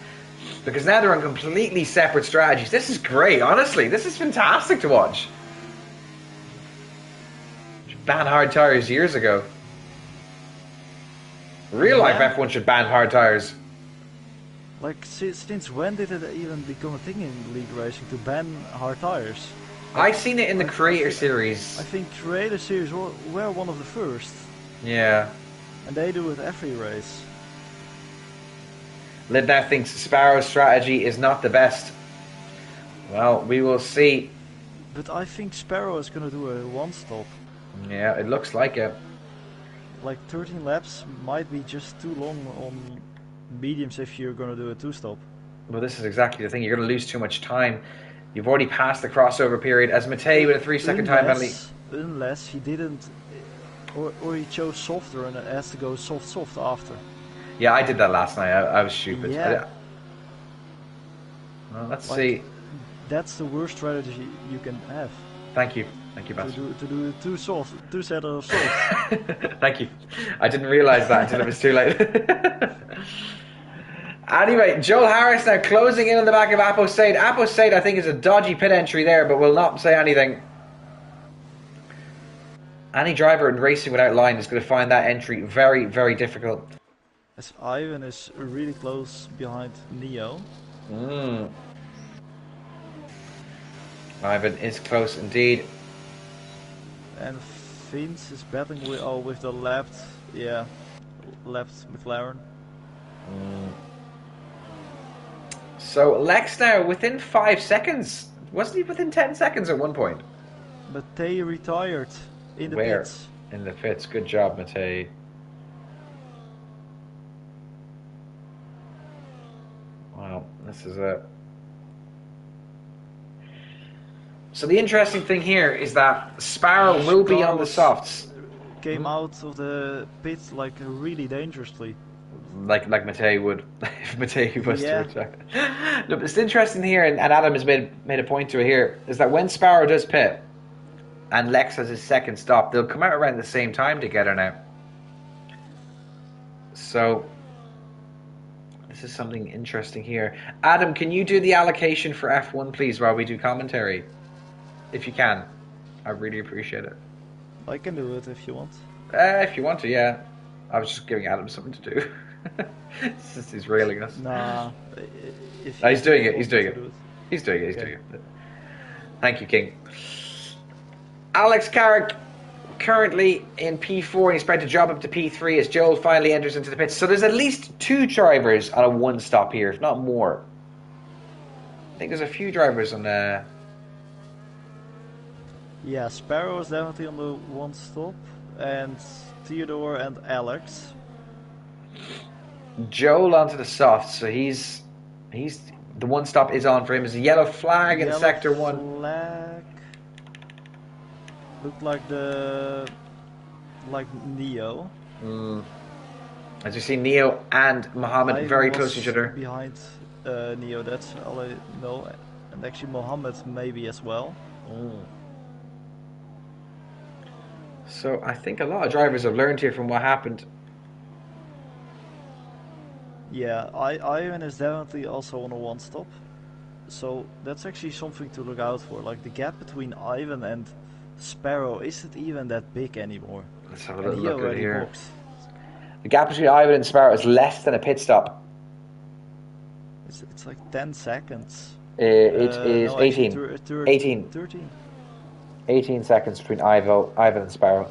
Because now they're on completely separate strategies. This is great, honestly. This is fantastic to watch. Ban hard tires years ago. Real life F1 should ban hard tires. Like, since when did it even become a thing in league racing to ban hard tires? I've seen it in the Creator Series. I think Creator Series were one of the first. Yeah. And they do it every race. Lid now thinks Sparrow's strategy is not the best. Well, we will see. But I think Sparrow is going to do a one-stop. Yeah, it looks like it. Like 13 laps might be just too long on mediums if you're going to do a two-stop. Well, this is exactly the thing. You're going to lose too much time. You've already passed the crossover period. As Matei with a 3-second time penalty. Unless he didn't, or he chose softer and it has to go soft after. Yeah, I did that last night. I was stupid. Yeah. Well, let's see. That's the worst strategy you can have. Thank you, Bas. To do two set of soft. Thank you. I didn't realise that until it was too late. Anyway, Joel Harris now closing in on the back of Aposeid. Aposeid, I think, is a dodgy pit entry there, but will not say anything. Any driver in racing without line is going to find that entry very, very difficult. As Ivan is really close behind Neo. Ivan is close indeed. And Vince is battling with the left McLaren. So Lex now within 5 seconds. Wasn't he within 10 seconds at one point? Matei retired in the pits. In the pits. Good job, Matei. Wow, this is a... So the interesting thing here is that Sparrow will be on the softs. Came out of the pit like really dangerously. Like Matei would, if Matei was to attack. Look, it's interesting here, and Adam has made a point to it here, is that when Sparrow does pit, and Lex has his second stop, they'll come out around the same time together now. So this is something interesting here. Adam, can you do the allocation for F1, please, while we do commentary? If you can. I really appreciate it. I can do it if you want. If you want to, yeah. I was just giving Adam something to do. He's railing us. Nah. He's doing it. He's doing it. He's doing it. He's doing it. Thank you, King. Alex Carrick currently in P4 and he's about to drop up to P3 as Joel finally enters into the pits. So there's at least 2 drivers on a 1 stop here, if not more. I think there's a few drivers on the... Yeah, Sparrow is definitely on the 1 stop, and Theodore and Alex. Joel onto the soft, so he's the 1 stop is on for him. There's a yellow flag in sector 1. Flag. Looked like Neo. As you see, Neo and Mohammed very close to each other. Behind Neo, that's all I know, and actually Mohammed maybe as well. So I think a lot of drivers have learned here from what happened. Yeah, Ivan is definitely also on a 1 stop. So that's actually something to look out for. Like the gap between Ivan and Sparrow isn't even that big anymore. Let's have a little look at here. Boxed. The gap between Ivan and Sparrow is less than a pit stop. It's like 10 seconds. It is 18. 18. 13. 18 seconds between Ivan and Sparrow.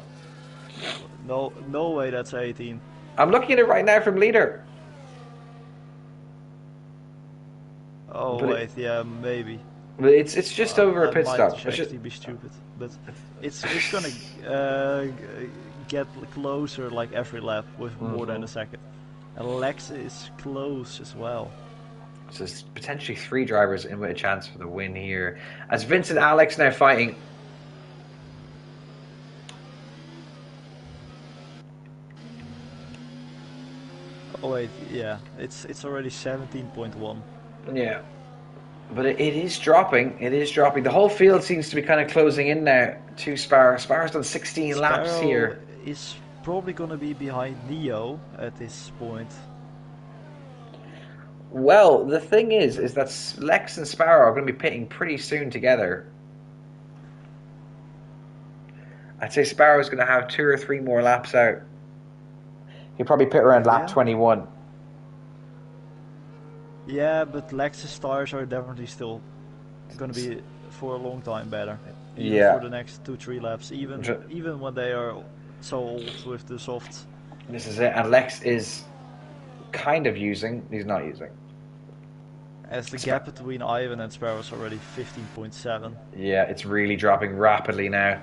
No way that's 18. I'm looking at it right now from leader. Oh but wait, yeah, maybe. But it's just over a pit stop. Might actually be stupid, but it's gonna get closer like every lap with more than a second. And Lex is close as well. So there's potentially 3 drivers in with a chance for the win here. As Vince and Alex now fighting. Oh wait, yeah, it's already 17.1. Yeah, but it is dropping. It is dropping. The whole field seems to be kind of closing in now to Sparrow. Sparrow's done 16 laps here. Is probably going to be behind Neo at this point. Well, the thing is that Lex and Sparrow are going to be pitting pretty soon together. I'd say Sparrow's going to have 2 or 3 more laps out. He'll probably pit around lap 21. Yeah, but Lex's tires are definitely still going to be for a long time better. Even for the next 2-3 laps, even when they are so old with the softs. This is it, and Lex is kind of using. He's not using. As the gap between Ivan and Sparrow is already 15.7. Yeah, it's really dropping rapidly now.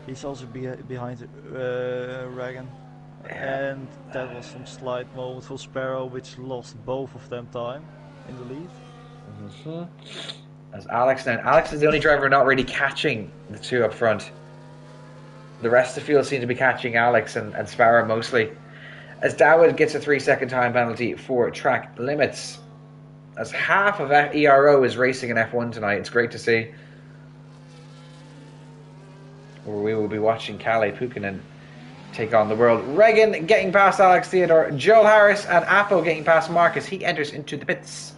He's also behind Reagan. And that was some slight moment for Sparrow, which lost both of them time in the lead. As Alex now. Alex is the only driver not really catching the 2 up front. The rest of the field seem to be catching Alex and Sparrow mostly. As Dawid gets a 3-second time penalty for track limits. As half of ERO is racing in F1 tonight. It's great to see. Where we will be watching Kalle Pukinen take on the world. Regan getting past Alex Theodore. Joel Harris and Apo getting past Marcus. He enters into the pits.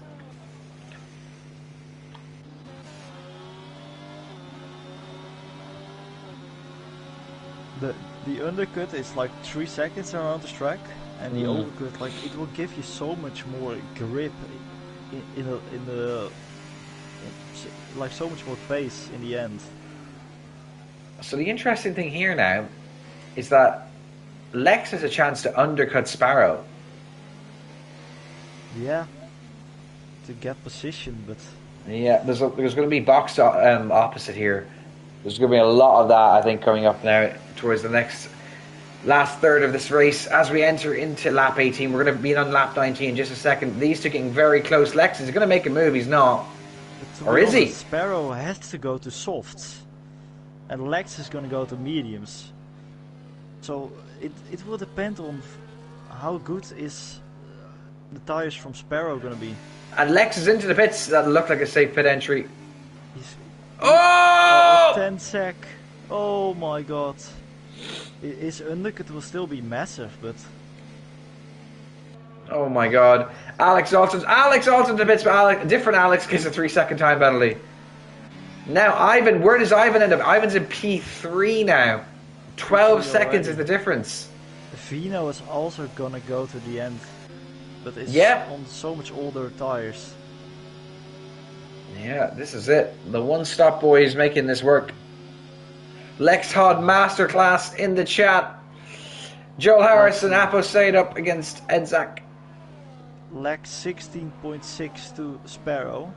The undercut is like 3 seconds around the track, and the overcut, like, it will give you so much more grip like so much more pace in the end. So the interesting thing here now is that Lex has a chance to undercut Sparrow. Yeah, to get position, but yeah, there's going to be box opposite here. There's going to be a lot of that, I think, coming up now towards the last third of this race. As we enter into lap 18, we're going to be on lap 19 in just a second. These 2 getting very close. Lex is going to make a move. He's not. Or is he? Sparrow has to go to softs, and Lex is going to go to mediums. So it will depend on how good is the tires from Sparrow going to be. And Lex is into the pits. That looked like a safe pit entry. Oh! 10 sec. Oh my god. His undercut will still be massive, but Oh my god. Alex Alston's the bits, but different Alex gets a 3-second time penalty. Now Ivan, where does Ivan end up? Ivan's in P3 now. 12 seconds is the difference. Vino is also gonna go to the end, but it's on so much older tires. Yeah, this is it. The one-stop boy is making this work. Lex Todd Masterclass in the chat. Joel Harris and Apo Said up against Edzak. Lex 16.6 to Sparrow.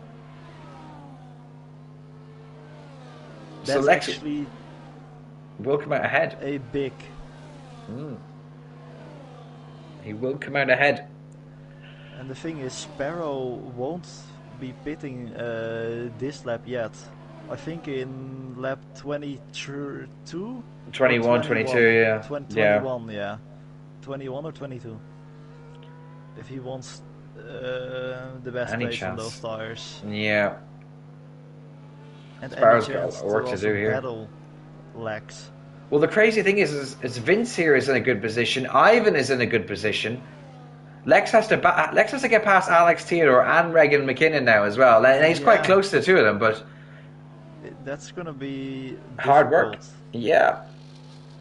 That's so Lex actually will come out ahead. A big. He will come out ahead. And the thing is, Sparrow won't be pitting this lap yet. I think in lap 22? 21, 22, yeah. 21, yeah. 21 or 22. If he wants the best any place chance on those tires. Yeah. And Sparrow's got work to do here. Battle Lex. Well, the crazy thing is Vince here is in a good position. Ivan is in a good position. Lex has to get past Alex Theodore and Regan McKinnon now as well. And he's quite close to the two of them, but that's gonna be difficult. Hard work. Yeah.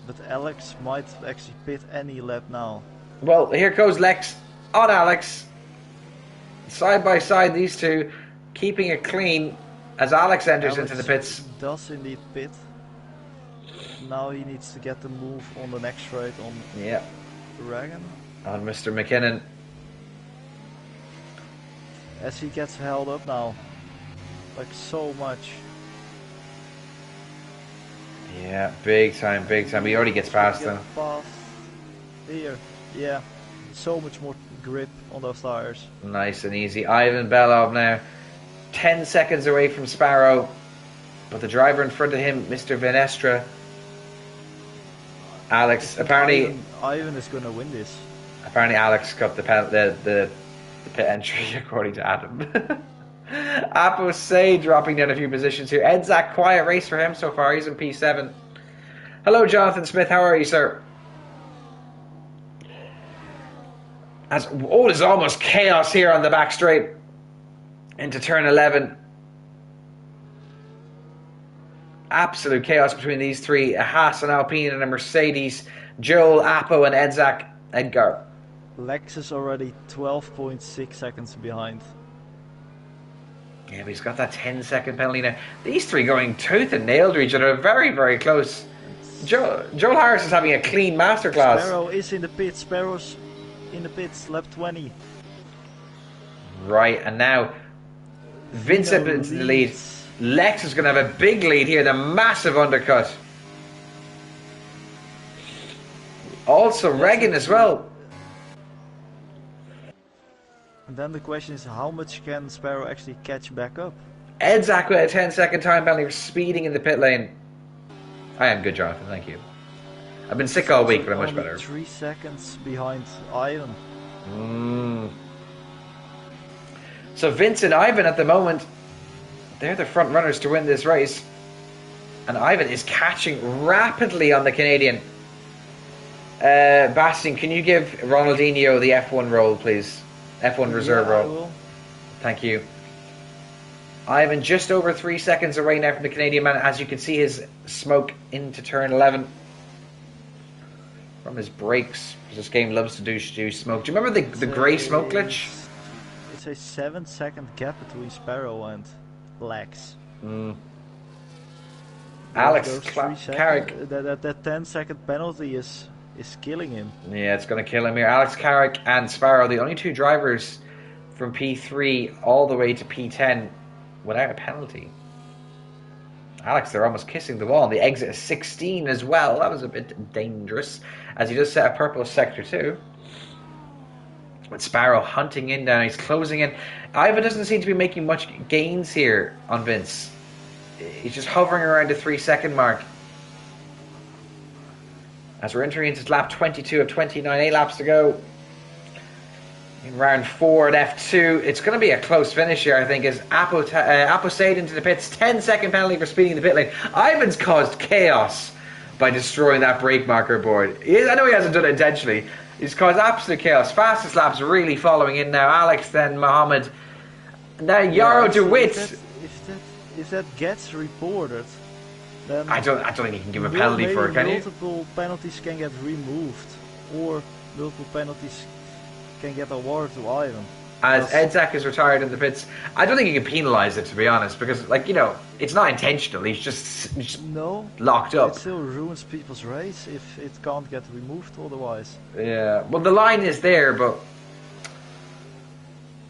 But Alex might actually pit any lap now. Well, here goes Lex on Alex. Side by side, these two keeping it clean as Alex enters into the pits. Does indeed pit. Now he needs to get the move on the next straight on Regan. On Mr. McKinnon. As he gets held up now. Like so much. Yeah, big time, big time. He already gets past them. Past here. Yeah. So much more grip on those tires. Nice and easy. Ivan Belov now 10 seconds away from Sparrow. But the driver in front of him, Mr. Venestra. Alex, apparently Ivan is going to win this. Apparently Alex got the pit entry according to Adam. Apo Say dropping down a few positions here. Edzak, quiet race for him so far. He's in P7. Hello, Jonathan Smith. How are you, sir? There's almost chaos here on the back straight into turn 11. Absolute chaos between these three: a Haas, an Alpine, and a Mercedes. Joel, Apo, and Edgar. Lex is already 12.6 seconds behind. Yeah, but he's got that 10-second penalty now. These three going tooth and nail to each other. Very, very close. Joel Harris is having a clean masterclass. Sparrow is in the pits. Sparrow's in the pits, lap 20. Right, and now Vincent into the lead. Lex is going to have a big lead here, the massive undercut. Also Regan as well. And then the question is, how much can Sparrow actually catch back up? Edzak with a 10-second time penalty for speeding in the pit lane. I am good, Jonathan, thank you. I've been sick all week, but I'm much better. 3 seconds behind Ivan. So Vince and Ivan at the moment, they're the front runners to win this race. And Ivan is catching rapidly on the Canadian. Bastian, can you give Ronaldinho the F1 role, please? F1 reserve role. I will. Thank you. Ivan just over 3 seconds away now from the Canadian man. As you can see, his smoke into turn 11 from his brakes. This game loves to do smoke. Do you remember the grey smoke glitch? It's a 7-second gap between Sparrow and Lex. Alex Carrick. That 10-second penalty is killing him. Yeah, it's going to kill him here. Alex Carrick and Sparrow, the only two drivers from P3 all the way to P10 without a penalty. Alex, they're almost kissing the wall. And the exit is 16 as well. That was a bit dangerous, as he does set a purple sector too. With Sparrow hunting in down, he's closing in. Ivan doesn't seem to be making much gains here on Vince. He's just hovering around the 3-second mark. As we're entering into lap 22 of 29, 8 laps to go. In round 4 at F2, it's going to be a close finish here, I think, as Apo stayed into the pits. 10-second penalty for speeding the pit lane. Ivan's caused chaos by destroying that brake marker board. I know he hasn't done it intentionally. He's caused absolute chaos. Fastest laps really following in now. Alex, then Mohammed. Now Yarrow DeWitt. If that gets reported, then I don't think he can give a penalty for it, can you? Multiple penalties can get removed, or multiple penalties can get awarded to Ivan. As Edzak is retired in the pits, I don't think you can penalise it, to be honest, because, like, you know, it's not intentional. He's just locked up. It still ruins people's race if it can't get removed otherwise. Yeah, well, the line is there, but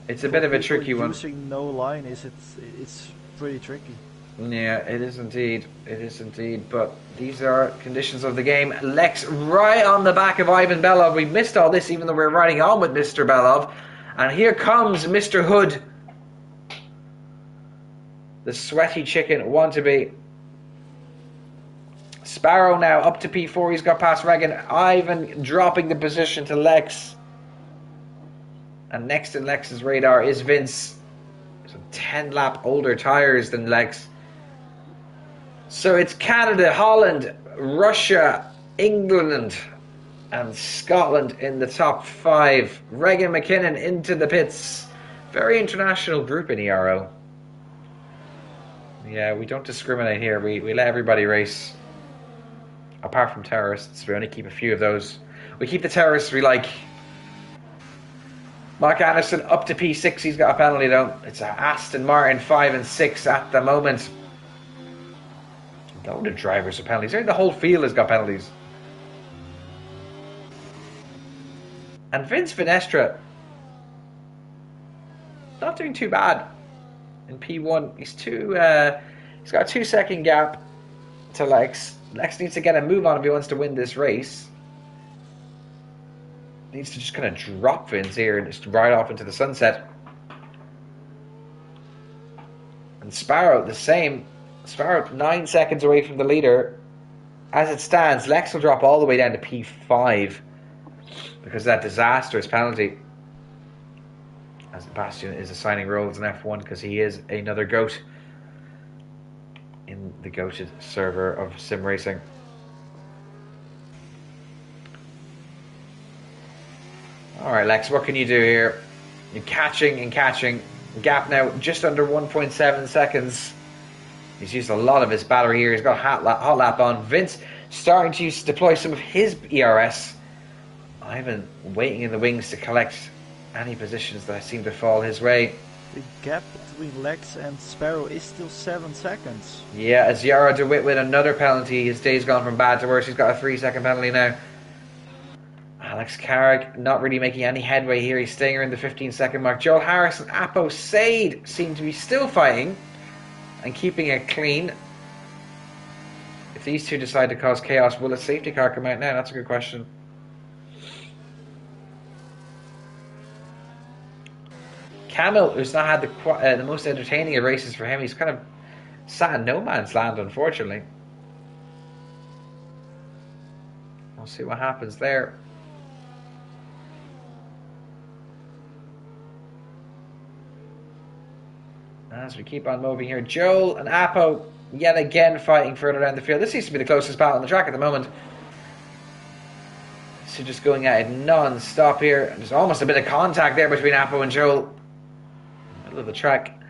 it's a bit of a tricky one. Using no line it's pretty tricky. Yeah, it is indeed. It is indeed. But these are conditions of the game. Lex right on the back of Ivan Belov. We missed all this, even though we're riding on with Mr. Belov. And here comes Mr. Hood. The sweaty chicken wannabe. Sparrow now up to P4. He's got past Regan. Ivan dropping the position to Lex. And next in Lex's radar is Vince. So 10 lap older tyres than Lex. So it's Canada, Holland, Russia, England, and Scotland in the top 5. Regan McKinnon into the pits. Very international group in Ero. Yeah, we don't discriminate here. We let everybody race. Apart from terrorists. We only keep a few of those. We keep the terrorists we like. Mark Anderson up to P6. He's got a penalty though. It's a Aston Martin 5 and 6 at the moment. Loaded drivers with penalties. The whole field has got penalties. And Vince Finestra, not doing too bad in P1. He's got a 2-second gap to Lex. Lex needs to get a move on if he wants to win this race. Needs to just kind of drop Vince here and just ride off into the sunset. And Sparrow, the same. Sparrow 9 seconds away from the leader. As it stands, Lex will drop all the way down to P5 because of that disastrous penalty. As Bastian is assigning roles in F1 because he is another GOAT in the GOATed server of sim racing. Alright Lex, what can you do here? You're catching and catching. Gap now just under 1.7 seconds. He's used a lot of his battery here. He's got hot lap on. Vince starting to deploy some of his ERS. Ivan waiting in the wings to collect any positions that seem to fall his way. The gap between Lex and Sparrow is still 7 seconds. Yeah, as Ero DeWitt with another penalty. His day's gone from bad to worse. He's got a 3-second penalty now. Alex Carrick not really making any headway here. He's staying around the 15-second mark. Joel Harris and Apo Sade seem to be still fighting and keeping it clean. If these two decide to cause chaos, will a safety car come out now? That's a good question. Camel, who's not had the most entertaining of races for him, he's kind of sat in no man's land, unfortunately. We'll see what happens there. As we keep on moving here, Joel and Apo yet again fighting further down the field. This seems to be the closest battle on the track at the moment. So just going at it non-stop here. There's almost a bit of contact there between Apo and Joel. Middle of the track.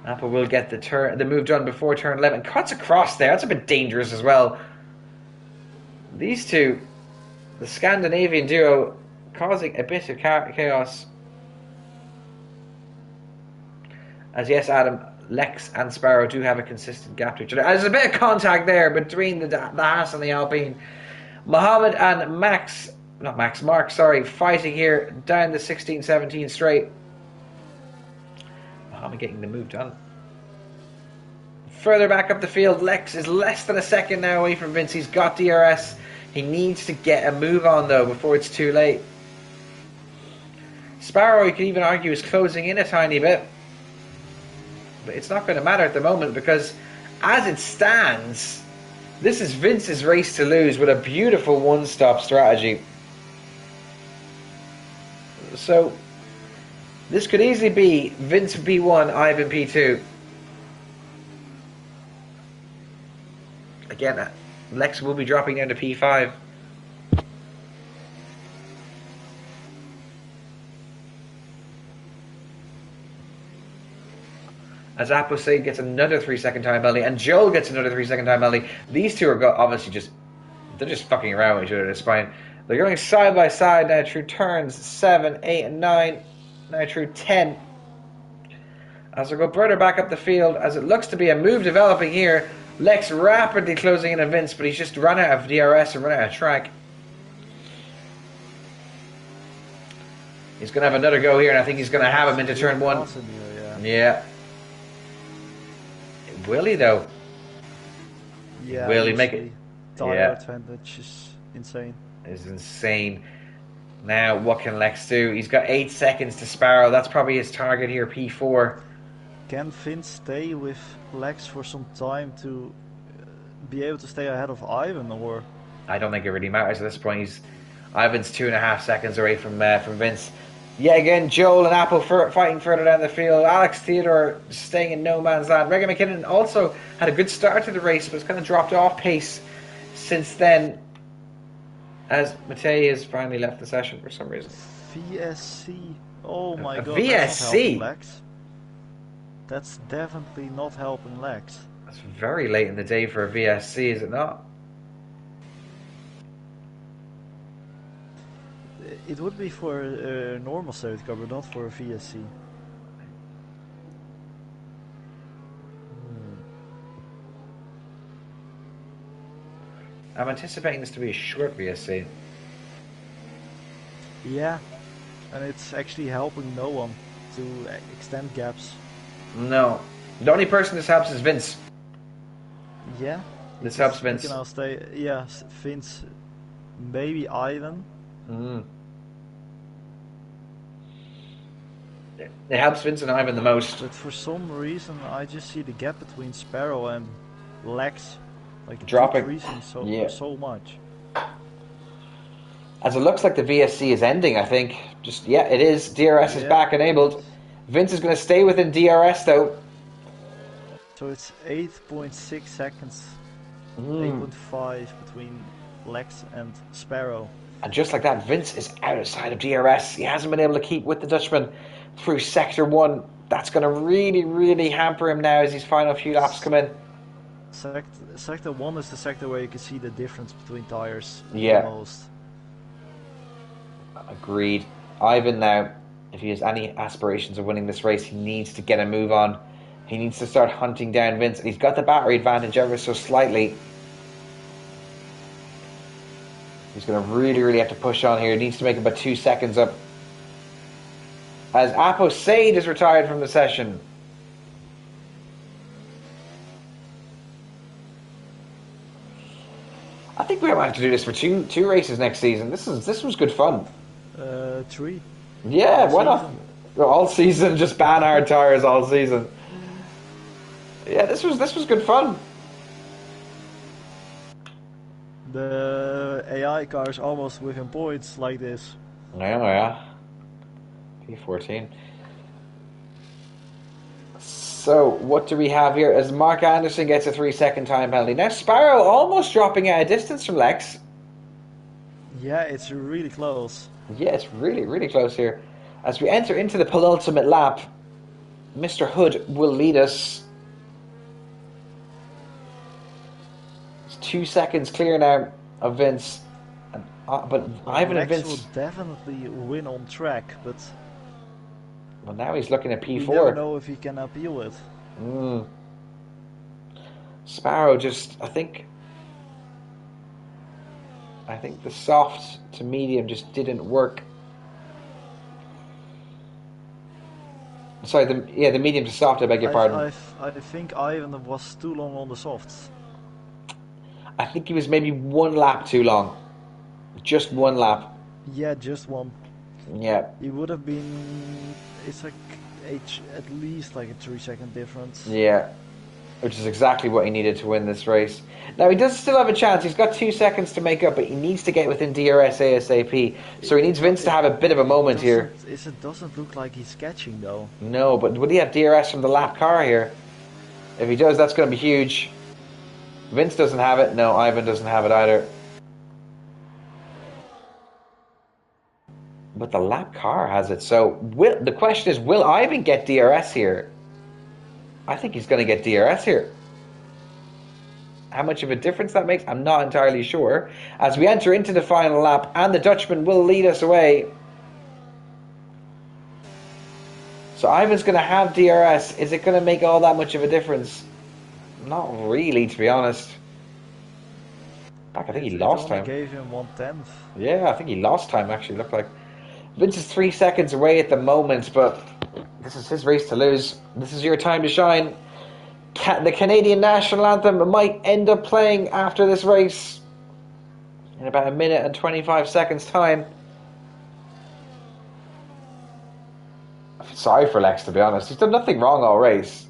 Apo will get the move done before turn 11. Cuts across there. That's a bit dangerous as well. These two, the Scandinavian duo, causing a bit of chaos. As yes, Adam, Lex and Sparrow do have a consistent gap to each other. There's a bit of contact there between the Haas and the Alpine. Mohammed and Mark, fighting here down the 16-17 straight. Mohammed getting the move done. Further back up the field, Lex is less than a second now away from Vince. He's got DRS. He needs to get a move on though before it's too late. Sparrow, you could even argue, is closing in a tiny bit. But it's not going to matter at the moment because as it stands, this is Vince's race to lose with a beautiful one-stop strategy. So this could easily be Vince P1, Ivan P2. Again, Lex will be dropping down to P5. as Apose gets another 3-second time penalty, and Joel gets another 3-second time penalty. These two are obviously they're just fucking around with each other at this point. They're going side by side now through turns 7, 8, and 9, now through 10. As they go further back up the field, as it looks to be a move developing here. Lex rapidly closing in on Vince, but he's just run out of DRS and run out of track. He's going to have another go here, and I think he's going to have him into turn 1. Yeah. Will he, though? Yeah. Will he make it? Tire advantage is insane. Is insane. Now, what can Lex do? He's got 8 seconds to Sparrow. That's probably his target here, P4. Can Vince stay with Lex for some time to be able to stay ahead of Ivan, or? I don't think it really matters at this point. Ivan's 2.5 seconds away from Vince. Yeah, again, Joel and Apple fighting further down the field. Alex Theodore staying in no man's land. Regan McKinnon also had a good start to the race, but it's kind of dropped off pace since then, as Matei has finally left the session for some reason. VSC. Oh my god. VSC? That's not helping Lex. That's definitely not helping Lex. That's very late in the day for a VSC, is it not? It would be for a normal safety car, but not for a VSC. I'm anticipating this to be a short VSC. Yeah, and it's actually helping no one to extend gaps. No. The only person this helps is Vince. Yeah. This helps Vince. Can I stay? Yeah, Vince. Maybe Ivan. It helps Vince and Ivan the most. But for some reason, I just see the gap between Sparrow and Lex like dropping, decreasing so much. As it looks like the VSC is ending, I think. It is. DRS is back enabled. Vince is going to stay within DRS though. So it's 8.6 seconds, 8.5 between Lex and Sparrow. And just like that, Vince is outside of DRS. He hasn't been able to keep with the Dutchman through Sector 1. That's going to really, really hamper him now as his final few laps come in. Sector 1 is the sector where you can see the difference between tires the most. Agreed. Ivan now, if he has any aspirations of winning this race, he needs to get a move on. He needs to start hunting down Vince. And he's got the battery advantage ever so slightly. He's going to really, really have to push on here. He needs to make about 2 seconds up. As Apo Sade is retired from the session. I think we might have to do this for two races next season. This was good fun. 3. Yeah, why not? All season, just ban hard tires all season. Yeah, this was good fun. The AI cars almost within points like this. Yeah. P14. So, what do we have here? As Mark Anderson gets a 3-second time penalty. Now, Sparrow almost dropping out of distance from Lex. Yeah, it's really close. Yeah, it's really, really close here. As we enter into the penultimate lap, Mr. Hood will lead us. It's 2 seconds clear now of Vince. But Ivan and Vince will definitely win on track, but well, now he's looking at P4. We never know if he can appeal it. Sparrow I think the soft to medium just didn't work. Sorry, the medium to soft, I beg your pardon. I think Ivan was too long on the softs. I think he was maybe 1 lap too long. Just 1 lap. Yeah, just 1. Yeah. He would have been... It's like at least like a 3-second difference. Yeah. Which is exactly what he needed to win this race. Now, he does still have a chance. He's got 2 seconds to make up, but he needs to get within DRS ASAP. So he needs Vince to have a bit of a moment here. It doesn't look like he's catching, though. No, but would he have DRS from the lap car here? If he does, that's going to be huge. Vince doesn't have it. No, Ivan doesn't have it either. But the lap car has it. So the question is, will Ivan get DRS here? I think he's going to get DRS here. How much of a difference that makes, I'm not entirely sure. As we enter into the final lap, and the Dutchman will lead us away. So Ivan's going to have DRS. Is it going to make all that much of a difference? Not really, to be honest. I think he lost time. It only gave him 1/10. Yeah, I think he lost time, actually, looked like. Vince is 3 seconds away at the moment, but this is his race to lose. This is your time to shine. The Canadian national anthem might end up playing after this race in about a minute and 25 seconds time. I feel sorry for Lex, to be honest. He's done nothing wrong all race,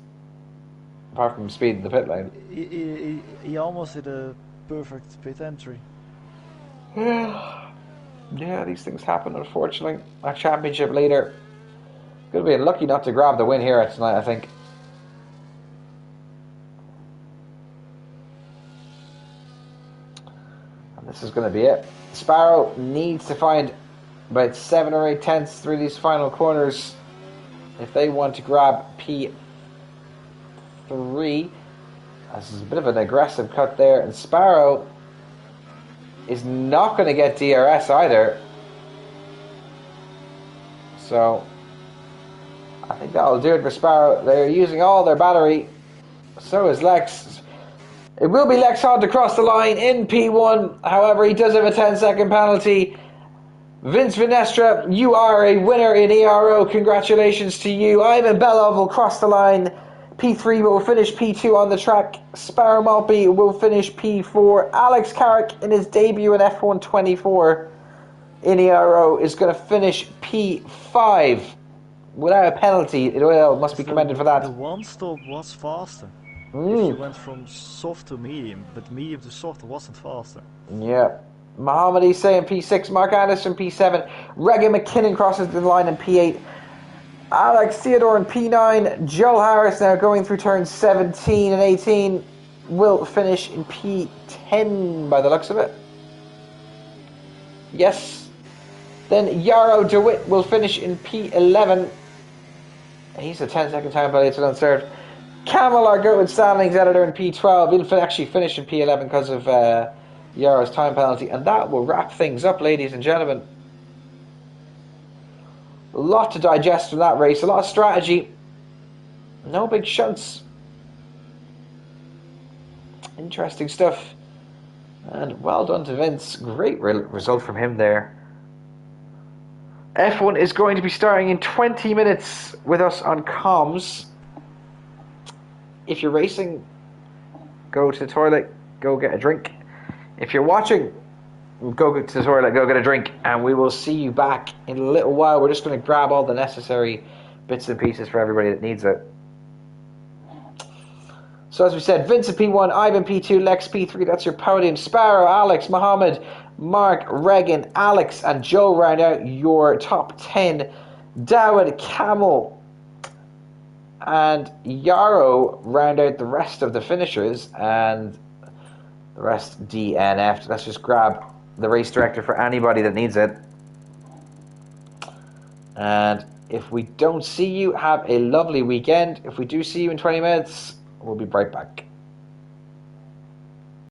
apart from speed in the pit lane. He almost did a perfect pit entry. Yeah, these things happen, unfortunately. A championship leader could be lucky not to grab the win here tonight, I think. And this is going to be it. Sparrow needs to find about 7 or 8 tenths through these final corners if they want to grab P3. This is a bit of an aggressive cut there, and Sparrow is not going to get DRS either. So I think that'll do it for Sparrow. They're using all their battery. So is Lex. It will be Lex Hunt across the line in P1. However, he does have a 10-second penalty. Vince Venestra, you are a winner in ERO. Congratulations to you. Ivan Belov will cross the line. P3 will finish P2 on the track. Sparrow Maltby will finish P4. Alex Carrick, in his debut in F1 24 in ERO, is going to finish P5 without a penalty. It must be commended for that. The one stop was faster. If you went from soft to medium, but medium to soft wasn't faster. Yeah. Mohamed Issa in P6, Mark Anderson P7, Regan McKinnon crosses the line in P8, Alex Theodore in P9, Joe Harris now going through turns 17 and 18 will finish in P10 by the looks of it. Yes. Then Yarrow DeWitt will finish in P11. He's a 10-second time penalty, it's unserved. Camel, our go with standings editor, in P12. He'll actually finish in P11 because of Yarrow's time penalty. And that will wrap things up, ladies and gentlemen. A lot to digest from that race. A lot of strategy. No big shunts. Interesting stuff. And well done to Vince. Great result from him there. F1 is going to be starting in 20 minutes with us on comms. If you're racing, go to the toilet, go get a drink. If you're watching, go to the toilet, go get a drink, and we will see you back in a little while. We're just going to grab all the necessary bits and pieces for everybody that needs it. So as we said, Vincent P1, Ivan P2, Lex P3, that's your podium. Sparrow, Alex, Mohammed, Mark, Regan, Alex, and Joe round out your top 10. Dawid, Camel, and Yarrow round out the rest of the finishers, and the rest DNF. Let's just grab the race director for anybody that needs it. And if we don't see you, have a lovely weekend. If we do see you in 20 minutes, we'll be right back.